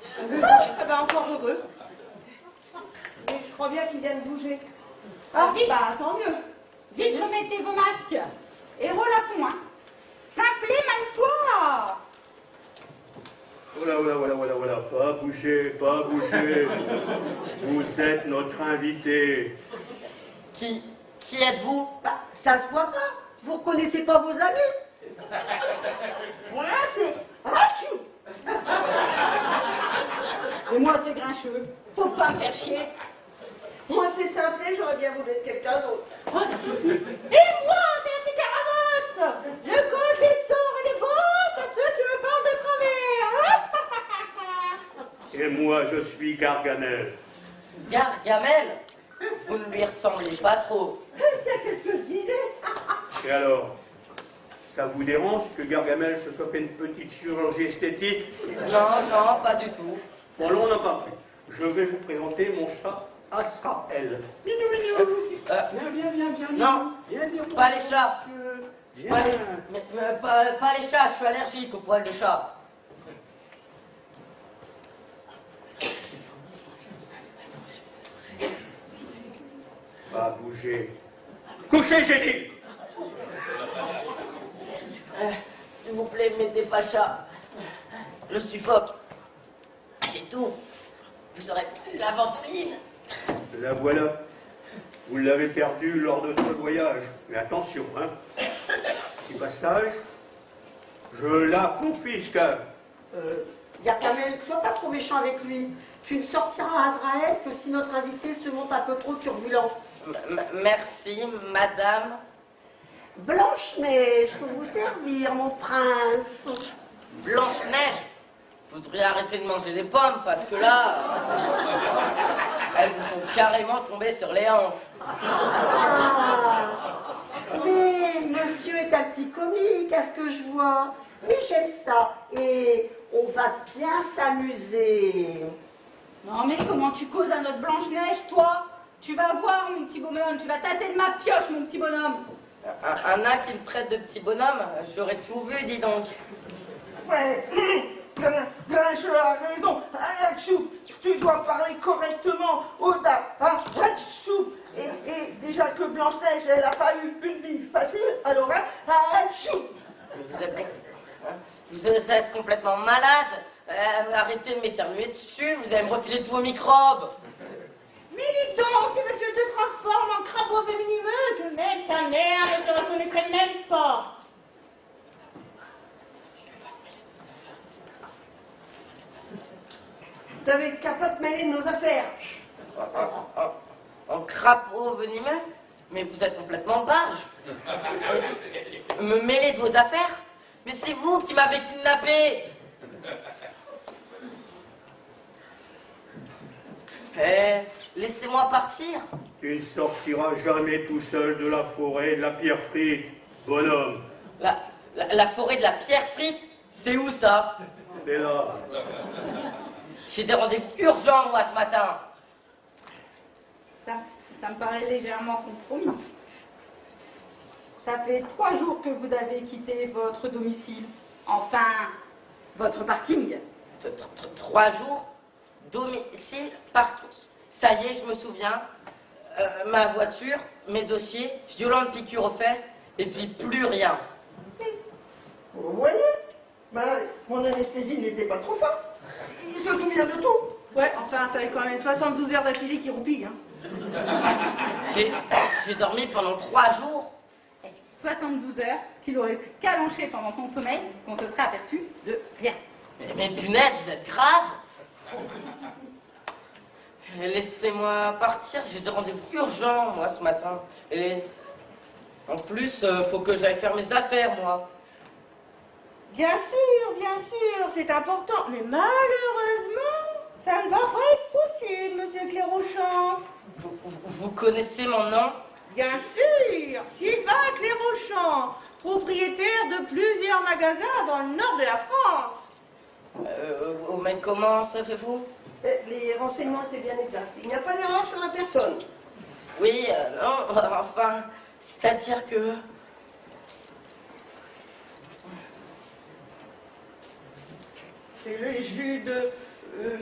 Ah bah encore heureux! Mais je crois bien qu'ils viennent bouger. Ah, vite, Bah tant mieux! vite, remettez vos masques. Et roule à fond, hein. Simplement, mane-toi. Voilà, pas bouger, pas bouger. Vous êtes notre invité. Qui êtes-vous? Bah, ça se voit pas. Vous reconnaissez pas vos amis? Moi, c'est Rachou. Et moi, c'est grincheux. Faut pas me faire chier. Moi, c'est simple, j'aurais bien voulu être quelqu'un d'autre. Et moi, c'est la fille Caramosse! Je compte les sorts et les bosses à ceux qui me parlent de travers! Et moi, je suis Gargamel. Gargamel? Vous ne lui ressemblez pas trop. Qu'est-ce que je disais? Et alors, ça vous dérange que Gargamel se soit fait une petite chirurgie esthétique? Non, pas du tout. Bon, alors on n'a pas pris. Je vais vous présenter mon chat Azrael. Viens. Non, Viens dire pas les chats. Viens. Pas les, pas les chats, je suis allergique aux poils de chat. Pas bouger. Couchez, j'ai dit. S'il vous plaît, mettez pas chat. Le suffoque. C'est tout. Vous aurez plus la ventoline. La voilà. Vous l'avez perdue lors de notre voyage. Mais attention, hein. Petit passage. Je la confisque. Gargamel, sois pas trop méchant avec lui. Tu ne sortiras à Azraël que si notre invité se montre un peu trop turbulent. Merci, madame. Blanche-Neige, pour vous servir, mon prince. Blanche-Neige, vous devriez arrêter de manger des pommes parce que là, elles vous sont carrément tombées sur les hanches. Ah, mais monsieur est un petit comique, à ce que je vois. Mais j'aime ça et on va bien s'amuser. Non, mais comment tu causes à notre Blanche-Neige, toi? Tu vas voir, mon petit bonhomme. Tu vas tâter de ma pioche, mon petit bonhomme. Un nain qui me traite de petit bonhomme, j'aurais tout vu, dis donc. Ouais, Grincheux a raison. Rachou, tu dois parler correctement. Oda, Rachou. Et déjà que Blanche-Neige, elle n'a pas eu une vie facile, alors Rachou. Vous êtes complètement malade. Arrêtez de m'éternuer dessus, vous allez me refiler tous vos microbes. Mais dis donc, tu veux que je te transforme en crapaud venimeux? Que même ta mère ne te reconnaîtrait même pas! T'avais qu'à pas te mêler de nos affaires. En crapaud venimeux? Mais vous êtes complètement barge. Me mêler de vos affaires? Mais c'est vous qui m'avez kidnappé. Laissez-moi partir. Tu ne sortiras jamais tout seul de la forêt de la pierre frite, bonhomme. La forêt de la pierre frite, c'est où ça? C'est là. J'ai des rendez-vous urgents, moi, ce matin. Ça me paraît légèrement compromis. Ça fait 3 jours que vous avez quitté votre domicile. Enfin, votre parking. 3 jours, domicile, parking. Ça y est, je me souviens. Ma voiture, mes dossiers, violente piqûre aux fesses, et puis plus rien. Vous voyez? Mon anesthésie n'était pas trop forte. Il se souvient de tout. Ouais, enfin, ça fait quand même 72 heures d'affilée qui roupillent, hein. J'ai dormi pendant 3 jours. 72 heures qu'il aurait pu calancher pendant son sommeil, qu'on se serait aperçu de rien. Mais punaise, vous êtes grave. Laissez-moi partir, j'ai des rendez-vous urgents, moi, ce matin. Et en plus, faut que j'aille faire mes affaires, moi. Bien sûr, c'est important. Mais malheureusement, ça ne va pas être possible, monsieur Clérochant. Vous connaissez mon nom? Bien sûr, Sylvain Clérochant, propriétaire de plusieurs magasins dans le nord de la France. Mais comment ça fait-vous? Les renseignements étaient bien exacts. Il n'y a pas d'erreur sur la personne. Oui, non, enfin, c'est-à-dire que... C'est le jus de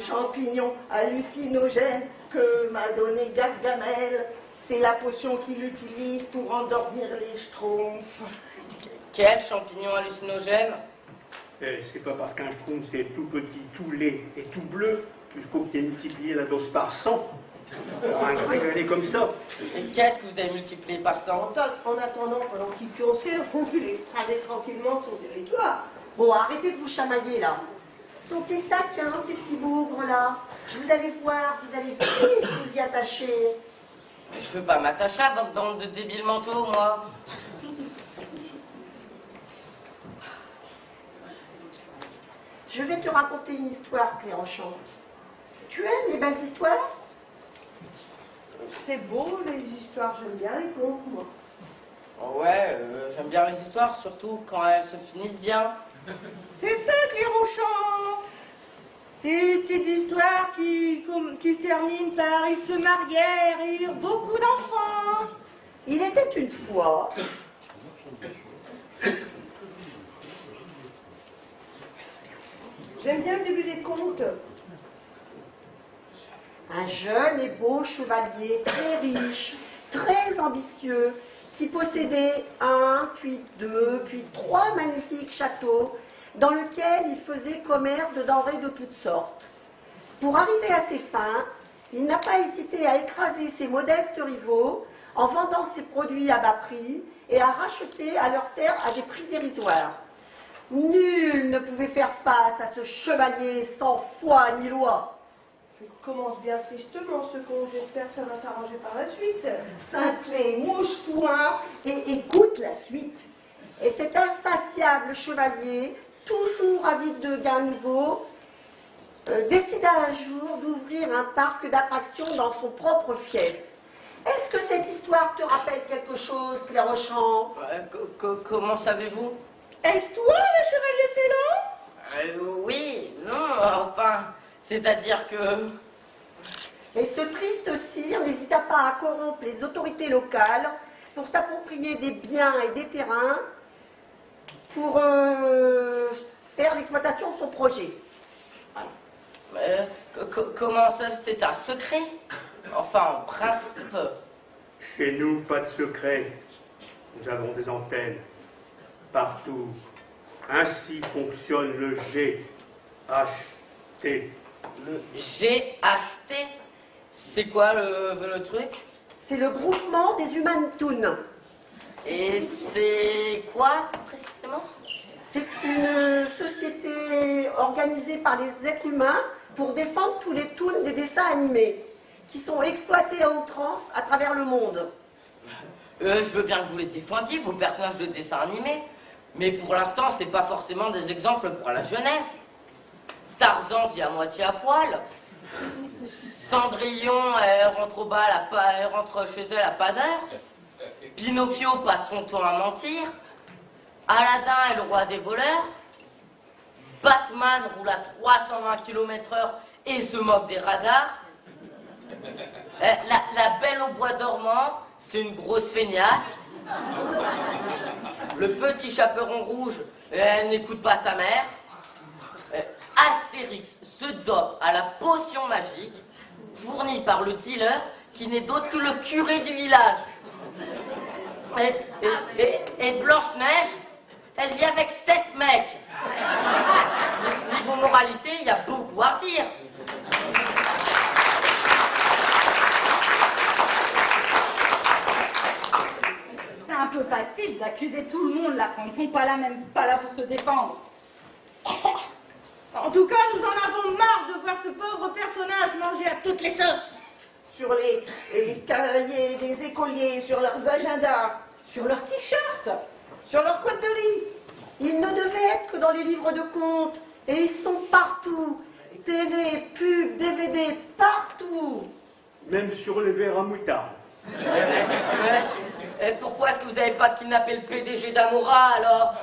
champignons hallucinogènes que m'a donné Gargamel. C'est la potion qu'il utilise pour endormir les schtroumpfs. Quel champignon hallucinogène? C'est pas parce qu'un schtroumpf c'est tout petit, tout laid et tout bleu qu'il faut que tu aies multiplié la dose par 100 pour un grégalet comme ça. Et qu'est-ce que vous avez multiplié par 100? En attendant, pendant qu'il pionçait, on peut l'extrader tranquillement de son territoire. Bon, arrêtez de vous chamailler là. Sont-ils taquins, ces petits bougres-là? Vous allez voir, vous allez vite vous y attacher. Mais je veux pas m'attacher à votre bande de débiles mentaux, moi. Je vais te raconter une histoire, Clérochant. Tu aimes les belles histoires? C'est beau, les histoires, j'aime bien les contes, moi. Oh ouais, j'aime bien les histoires, surtout quand elles se finissent bien. C'est ça, Clérochant. C'est une petite histoire qui se termine par ils se marièrent et eurent beaucoup d'enfants. Il était une fois J'aime bien le début des contes. un jeune et beau chevalier très riche, très ambitieux, qui possédait un, puis deux, puis trois magnifiques châteaux dans lesquels il faisait commerce de denrées de toutes sortes. Pour arriver à ses fins, il n'a pas hésité à écraser ses modestes rivaux en vendant ses produits à bas prix et à racheter à leurs terres à des prix dérisoires. Nul ne pouvait faire face à ce chevalier sans foi ni loi. Je commence bien tristement ce conte, j'espère que ça va s'arranger par la suite. Simplet, mouche-toi et écoute la suite. Et cet insatiable chevalier, toujours avide de gains nouveaux, décida un jour d'ouvrir un parc d'attractions dans son propre fief. Est-ce que cette histoire te rappelle quelque chose, Clérochant? Comment savez-vous? Est-ce toi, le chevalier félon? Oui, non, enfin, c'est-à-dire que... Et ce triste sire n'hésita pas à corrompre les autorités locales pour s'approprier des biens et des terrains pour faire l'exploitation de son projet. Comment ça, c'est un secret? Enfin, en principe. Chez nous, pas de secret. Nous avons des antennes partout. Ainsi fonctionne le GHT. Le GHT? C'est quoi le truc? C'est le groupement des Human Toons. Et c'est quoi, précisément? C'est une société organisée par les êtres humains pour défendre tous les toons des dessins animés qui sont exploités à outrance à travers le monde. Je veux bien que vous les défendiez, vos personnages de dessins animés, mais pour l'instant, c'est pas forcément des exemples pour la jeunesse. Tarzan vit à moitié à poil. Cendrillon, elle rentre au bal, elle rentre chez elle à pas d'heure. Pinocchio passe son temps à mentir. Aladdin est le roi des voleurs. Batman roule à 320 km/h et se moque des radars. La Belle au bois dormant, c'est une grosse feignasse. Le petit chaperon rouge, elle n'écoute pas sa mère. Astérix se dope à la potion magique fournie par le dealer qui n'est d'autre que le curé du village. Et Blanche-Neige, elle vit avec 7 mecs. Niveau moralité, il y a beaucoup à dire. C'est un peu facile d'accuser tout le monde là quand ils sont pas là, même pas là pour se défendre. En tout cas, nous en avons marre de voir ce pauvre personnage manger à toutes les sauces. Sur les cahiers des écoliers, sur leurs agendas, Sur leur t-shirt. sur leurs couettes de lit. Ils ne devaient être que dans les livres de contes. Et ils sont partout. Télé, pub, DVD, partout. Même sur les verres à moutarde. Et pourquoi est-ce que vous n'avez pas kidnappé le PDG d'Amora alors?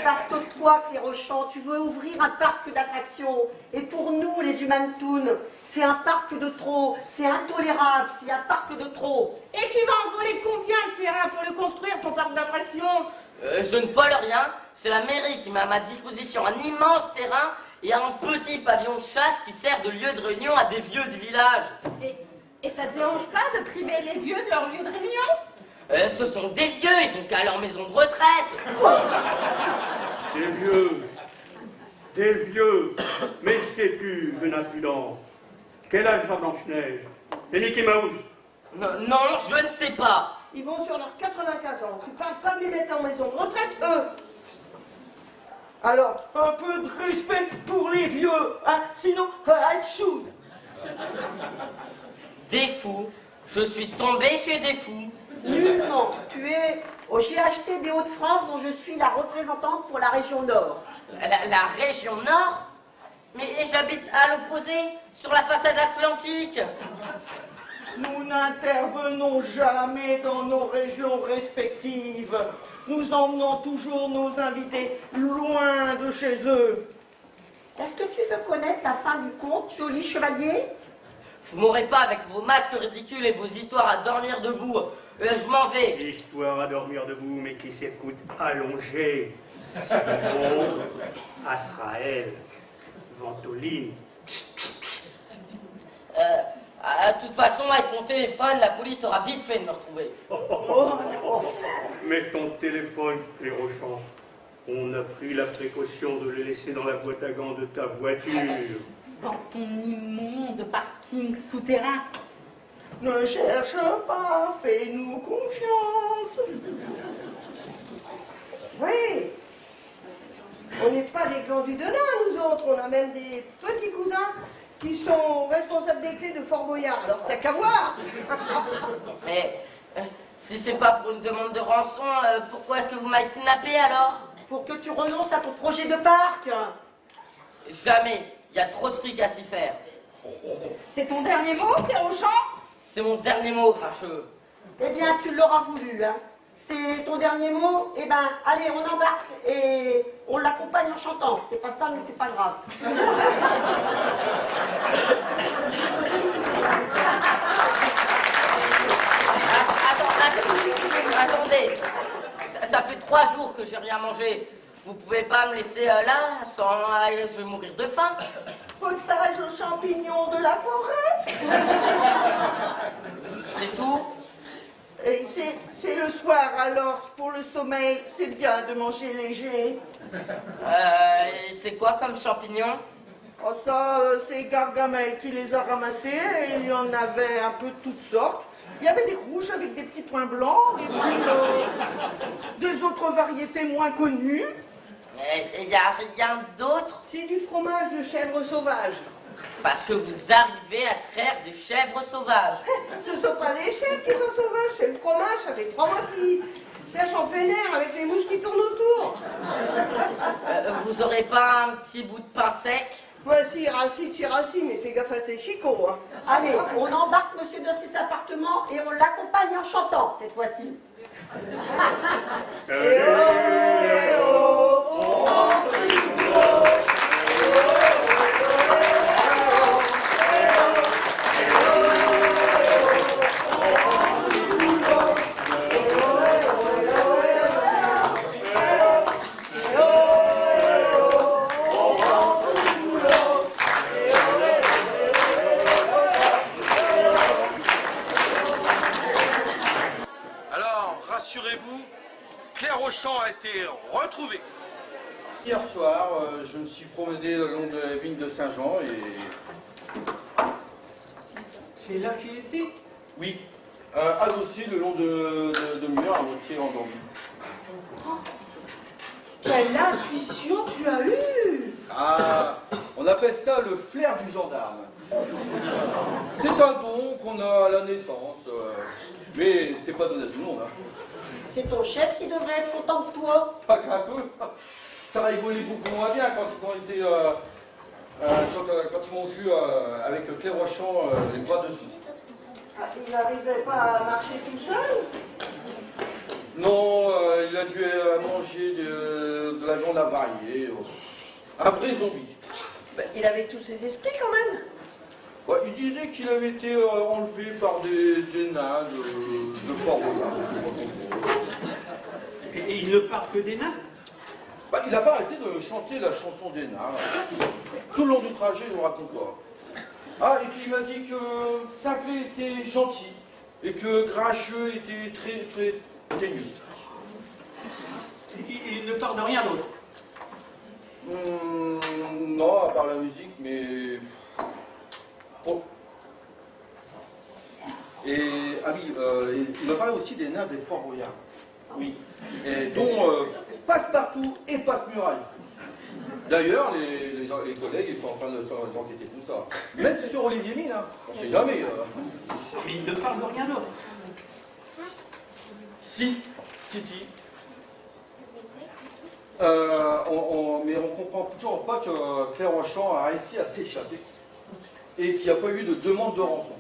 Parce que toi, Clérochant, tu veux ouvrir un parc d'attractions. Et pour nous, les Human Toons, c'est un parc de trop. C'est intolérable, c'est un parc de trop. Et tu vas en voler combien de terrain pour le construire, ton parc d'attractions? Je ne vole rien, c'est la mairie qui met à ma disposition un immense terrain et un petit pavillon de chasse qui sert de lieu de réunion à des vieux du village. Et ça te dérange pas de priver les vieux de leur lieu de réunion? Ce sont des vieux, ils ont qu'à aller en maison de retraite. Des vieux. Des vieux. Mais sais-tu, jeune impudent, quel âge a Blanche-Neige? Et Mickey Mouse? Non, je ne sais pas. Ils vont sur leurs 95 ans. Tu parles pas de les mettre en maison de retraite, eux. Alors, Un peu de respect pour les vieux, hein, sinon, I shoot. Des fous, je suis tombé chez des fous. Nullement. Tu es au GHT des Hauts-de-France, dont je suis la représentante pour la région Nord. La région Nord? Mais j'habite à l'opposé, sur la façade atlantique. Nous n'intervenons jamais dans nos régions respectives. Nous emmenons toujours nos invités loin de chez eux. Est-ce que tu veux connaître la fin du conte, joli chevalier? Vous m'aurez pas avec vos masques ridicules et vos histoires à dormir debout. Je m'en vais. Histoire à dormir debout, mais qui s'écoute allongée. Bon, Azraël, Ventoline. De toute façon, avec mon téléphone, la police aura vite fait de me retrouver. Mais ton téléphone, Clérochant, on a pris la précaution de le laisser dans la boîte à gants de ta voiture. Dans ton immonde parking souterrain. Ne cherche pas, fais-nous confiance. oui. On n'est pas des glands du Denain, nous autres. On a même des petits cousins qui sont responsables des clés de Fort Boyard. Alors t'as qu'à voir. Mais si c'est pas pour une demande de rançon, pourquoi est-ce que vous m'avez kidnappé alors? Pour que tu renonces à ton projet de parc. Jamais. Il y a trop de fric à s'y faire. C'est ton dernier mot, Clérochant? C'est mon dernier mot, cracheux. Eh bien, tu l'auras voulu, hein. C'est ton dernier mot? Eh ben, allez, on embarque et on l'accompagne en chantant. C'est pas ça, mais c'est pas grave. Attendez. Ça fait 3 jours que j'ai rien mangé. Vous pouvez pas me laisser là, sans... je vais mourir de faim. Potage aux champignons de la forêt. C'est tout? Et c'est le soir, alors pour le sommeil, c'est bien de manger léger. C'est quoi comme champignons? Oh ça, c'est Gargamel qui les a ramassés, et il y en avait un peu de toutes sortes. Il y avait des rouges avec des petits points blancs, et puis des autres variétés moins connues. Il n'y a rien d'autre? C'est du fromage de chèvre sauvage. Parce que vous arrivez à traire des chèvres sauvages. Ce ne sont pas les chèvres qui sont sauvages, c'est le fromage. Ça fait 3 mois qu'ils sèchent en plein air avec les mouches qui tournent autour. Vous aurez pas un petit bout de pain sec? Voici, Rassi, mais fais gaffe à tes chicots. Hein. Allez, on embarque monsieur dans ses appartements et on l'accompagne en chantant, cette fois-ci. Rassurez-vous, Clérochant a été retrouvé. Hier soir, je me suis promené le long de la vigne de Saint-Jean et... C'est là qu'il était? Oui, adossé le long de murs à moitié endormi. Quelle intuition tu as eue! Ah, on appelle ça le flair du gendarme. C'est un don qu'on a à la naissance, mais c'est pas donné à tout le monde. Hein. C'est ton chef qui devrait être content de toi. Pas qu'un peu. Ça rigolait beaucoup moins bien quand ils ont été, quand ils m'ont vu avec Claire Rochon les bras dessus. Ah, il n'arrivait pas à marcher tout seul? Non, il a dû manger de la viande avariée. Un vrai zombie. Ben, il avait tous ses esprits quand même. Ouais, il disait qu'il avait été enlevé par des nains de Fort-Boyard. Et il ne parle que des nains. Bah, il n'a pas arrêté de chanter la chanson des nains. Tout le long du trajet, je ne vous raconte pas. Ah, et puis il m'a dit que Saclay était gentil et que Grincheux était très ténu. Il ne parle de rien d'autre. Non, à part la musique, mais... Oh. Et, ah oui, il m'a parlé aussi des nains des Fort-Boyard. Oui. Et dont Passe-Partout et Passe-Muraille. D'ailleurs, les collègues, ils sont en train d'enquêter tout ça. Même sur Olivier Mine, hein. On ne sait jamais. Mais il ne parle de rien d'autre. Si. Mais on ne comprend toujours pas que Claire Rochon a réussi à s'échapper et qu'il n'y a pas eu de demande de rançon.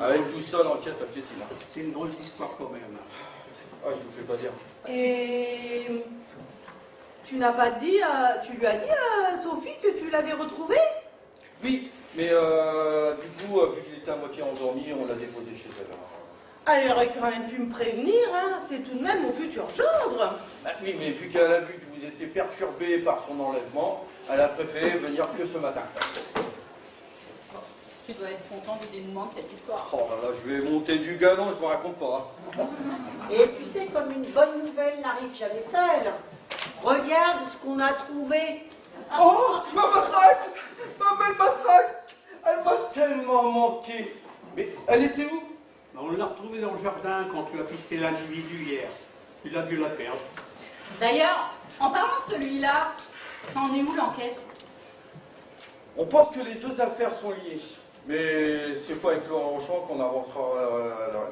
Avec tout ça, l'enquête a piétiné. C'est une drôle d'histoire quand même. Ah, je ne vous fais pas dire. Et tu lui as dit à Sophie que tu l'avais retrouvé? Oui, mais du coup, vu qu'il était à moitié endormi, on l'a déposé chez elle. Elle aurait quand même pu me prévenir, hein. C'est tout de même mon futur gendre. Bah, oui, mais vu qu'elle a vu que vous étiez perturbé par son enlèvement, elle a préféré venir que ce matin. Tu dois être content du dénouement de cette histoire. Oh là là, je vais monter du galon, je vous raconte pas. Et tu sais, comme une bonne nouvelle n'arrive jamais seule, regarde ce qu'on a trouvé. Oh, ma matraque! Ma belle matraque! Elle m'a tellement manqué. Mais elle était où? On l'a retrouvée dans le jardin quand tu as pissé l'individu hier. Il a dû la perdre. D'ailleurs, en parlant de celui-là, ça en est où l'enquête? On pense que les deux affaires sont liées. Mais c'est pas avec Laurent Rochon qu'on avancera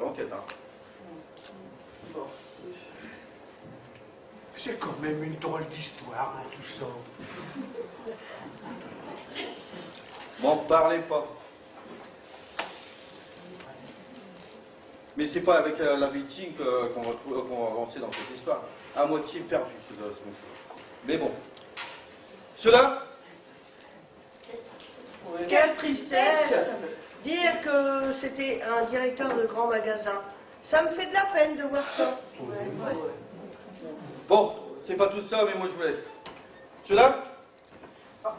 l'enquête. Hein. C'est quand même une drôle d'histoire, hein, tout ça. M'en parlez pas. Mais c'est pas avec la victime qu'on va avancer dans cette histoire. À moitié perdu, ce monsieur. Mais bon. Cela? Quelle tristesse! Dire que c'était un directeur de grand magasin, ça me fait de la peine de voir ça. Bon, c'est pas tout ça, mais moi je vous laisse. Cela? Ah.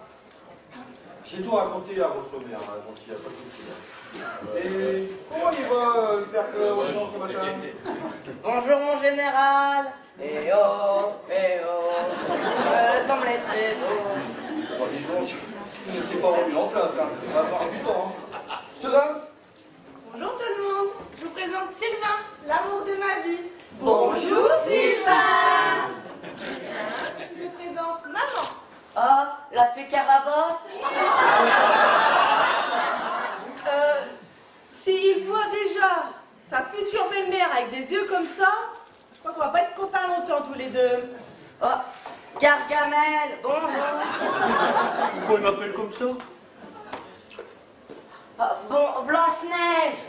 J'ai tout raconté à votre mère, hein, donc il n'y a pas de souci. Et comment il va, le père Rochon, ce matin? Bonjour mon général. Eh oh, semble être très beau. Oh, dis donc, il ne s'est pas remis en place, hein. Il va avoir du temps. Hein. Cela? Bonjour tout le monde, je vous présente Sylvain, l'amour de ma vie. Bonjour Sylvain. Je vous présente maman. Ah, la fée Carabosse. S'il voit déjà sa future belle-mère avec des yeux comme ça, je crois qu'on va pas être copains longtemps tous les deux. Oh, Gargamel, bonjour. Pourquoi il m'appelle comme ça? Ah, bon, Blanche-Neige.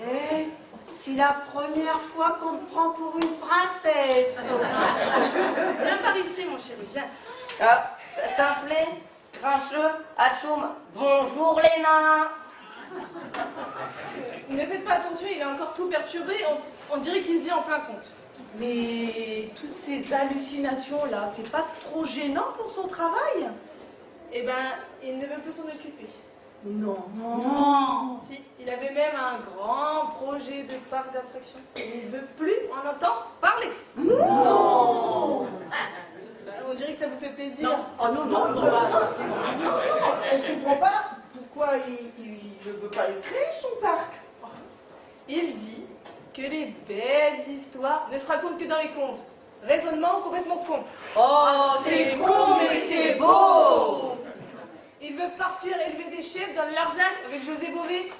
Eh, c'est la première fois qu'on te prend pour une princesse. Viens par ici mon chéri, viens. Ah, Simplet, Grincheux, Atchoum, bonjour les nains. Ne faites pas attention, il est encore tout perturbé, on dirait qu'il vit en plein compte. Mais toutes ces hallucinations-là, c'est pas trop gênant pour son travail? Eh ben, il ne veut plus s'en occuper. Non. Si, il avait même un grand projet de parc d'attractions. Il ne veut plus en entendre parler. Non. Ben, on dirait que ça vous fait plaisir. Non. Oh non, non. On ne comprend pas pourquoi il ne veut pas créer son parc. Il dit que les belles histoires ne se racontent que dans les contes. Raisonnement complètement con. Oh, c'est con, mais c'est beau. Il veut partir élever des chefs dans le Larzac avec José Bové.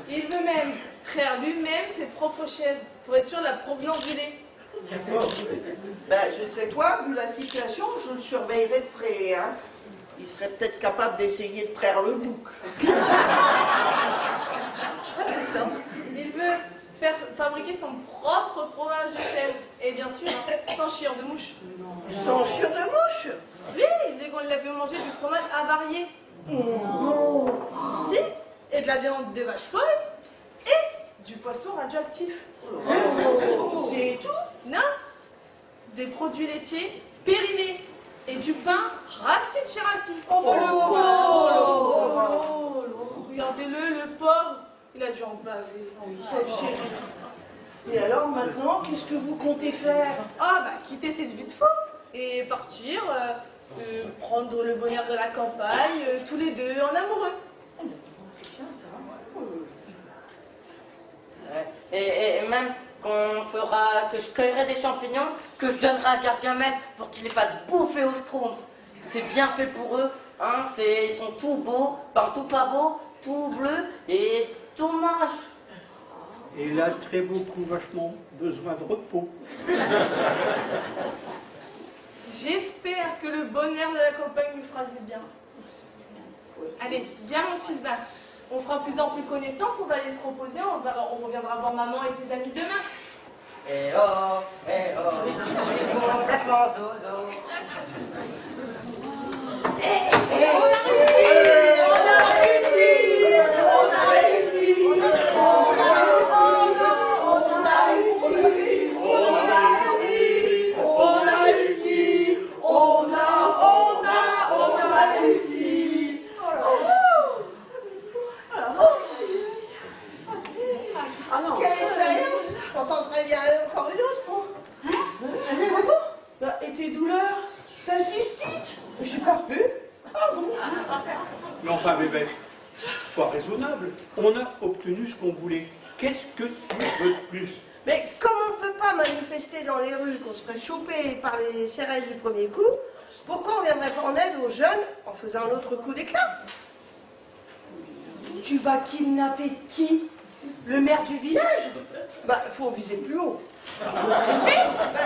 Il veut même traire lui-même ses propres chèvres pour être sûr de la provenance du lait. Ben, je serais toi, vu la situation, je le surveillerais de près, hein. Il serait peut-être capable d'essayer de traire le bouc. Il veut faire fabriquer son propre fromage de chèvre. Et bien sûr, sans chier de mouche. Sans chier de mouche? Oui, il dit qu'on l'a fait manger du fromage avarié. Si, et de la viande de vache folle, et du poisson radioactif. C'est tout? Non, des produits laitiers périmés et du pain racine chez racine. Regardez-le, le pauvre, il a dû en baver. Pauvre chéri. Et alors maintenant, qu'est-ce que vous comptez faire? Ah bah quitter cette vie de fou et partir, prendre le bonheur de la campagne, tous les deux en amoureux. C'est bien ça. Et même que je cueillerai des champignons, que je donnerai à Gargamel pour qu'il les fasse bouffer aux schtroumpfs. C'est bien fait pour eux, hein, ils sont tout beaux, tout pas beaux, tout bleus et tout moches. Et il a très beaucoup, vachement besoin de repos. J'espère que le bonheur de la campagne lui fera du bien. Allez, viens mon Sylvain. On fera plus en plus connaissance, on va aller se reposer, on reviendra voir maman et ses amis demain. Eh oh, l'équipe est complètement zozo. Quelle expérience! J'entends très bien encore une autre. Bah, et tes douleurs? T'as cystite? J'ai pas pu. Ah bon? Mais enfin, bébé, sois raisonnable. On a obtenu ce qu'on voulait. Qu'est-ce que tu veux de plus? Mais comme on ne peut pas manifester dans les rues qu'on serait chopé par les CRS du premier coup, pourquoi on viendrait pas en aide aux jeunes en faisant un autre coup d'éclat? Tu vas kidnapper qui? Le maire du village? Bah, faut viser plus haut.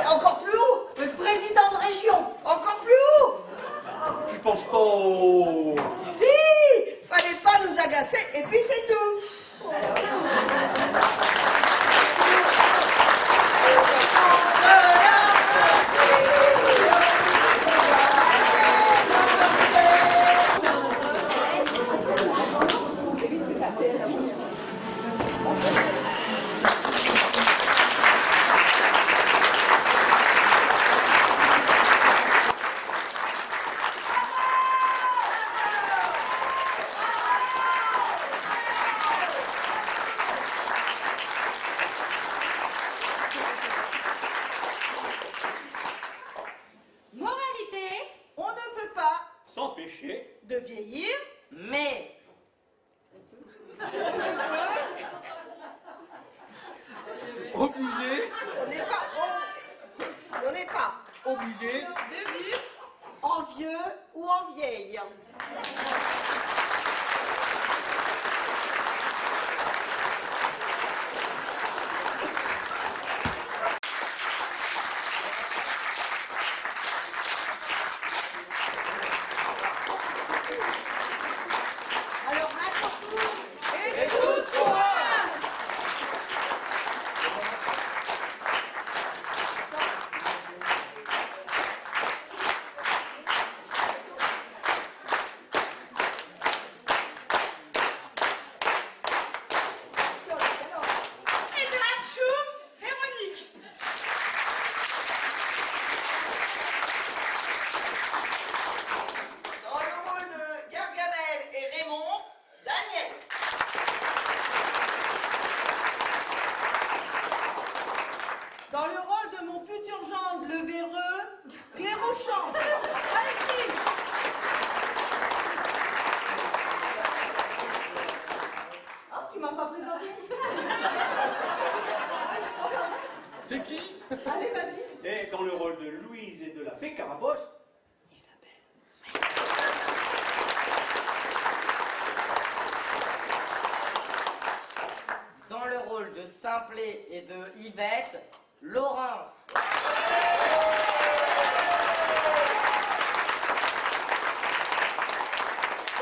Encore plus haut. Le président de région. Encore plus haut. Tu penses pas au... Si, fallait pas nous agacer et puis c'est tout. Moralité, On ne peut pas s'empêcher de vieillir. Mais Obligé, On n'est pas obligé. De vivre En vieux ou en vieille. Alors maintenant tous. et tous pour un. C'est qui? Allez, vas-y. Et dans le rôle de Louise et de la fée Carabosse, Isabelle. Dans le rôle de Simplet et de Yvette, Laurence. Dans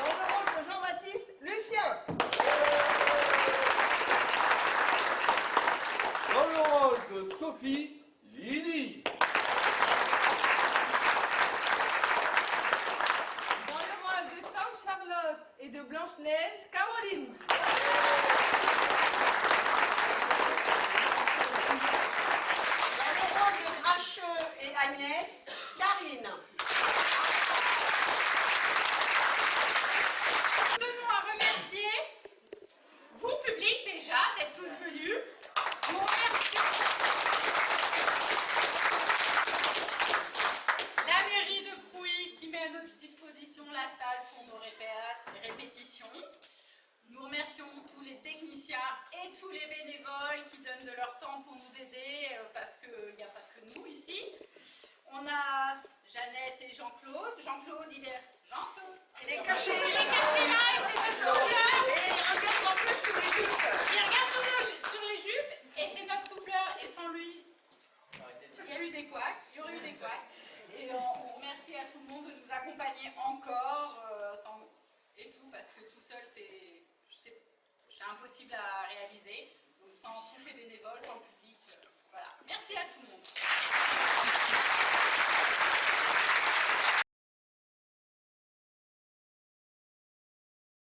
le rôle de Jean-Baptiste, Lucien. Dans le rôle de Sophie, Lydie. Dans le rôle de Tante Charlotte et de Blanche-Neige, Caroline. Dans le rôle de Grincheux et Agnès, Karine. Nous tenons à remercier vous, public, déjà, d'être tous venus. Nous remercions la mairie de Prouy qui met à notre disposition la salle pour nos répétitions. Nous remercions tous les techniciens et tous les bénévoles qui donnent de leur temps pour nous aider, parce qu'il n'y a pas que nous ici. On a Jeannette et Jean-Claude. Jean-Claude, il est... Jean-Claude. Il est caché. Il est caché là et c'est notre souffleur. Et regarde en plus sous les jupes. Il regarde sur les jupes et c'est notre souffleur. Et sans lui, il y a eu des couacs. Il y aurait eu des couacs. Et on remercie à tout le monde de nous accompagner encore et tout, parce que tout seul, c'est impossible à réaliser. Donc sans tous ces bénévoles, sans le public, voilà. Merci à tout le monde.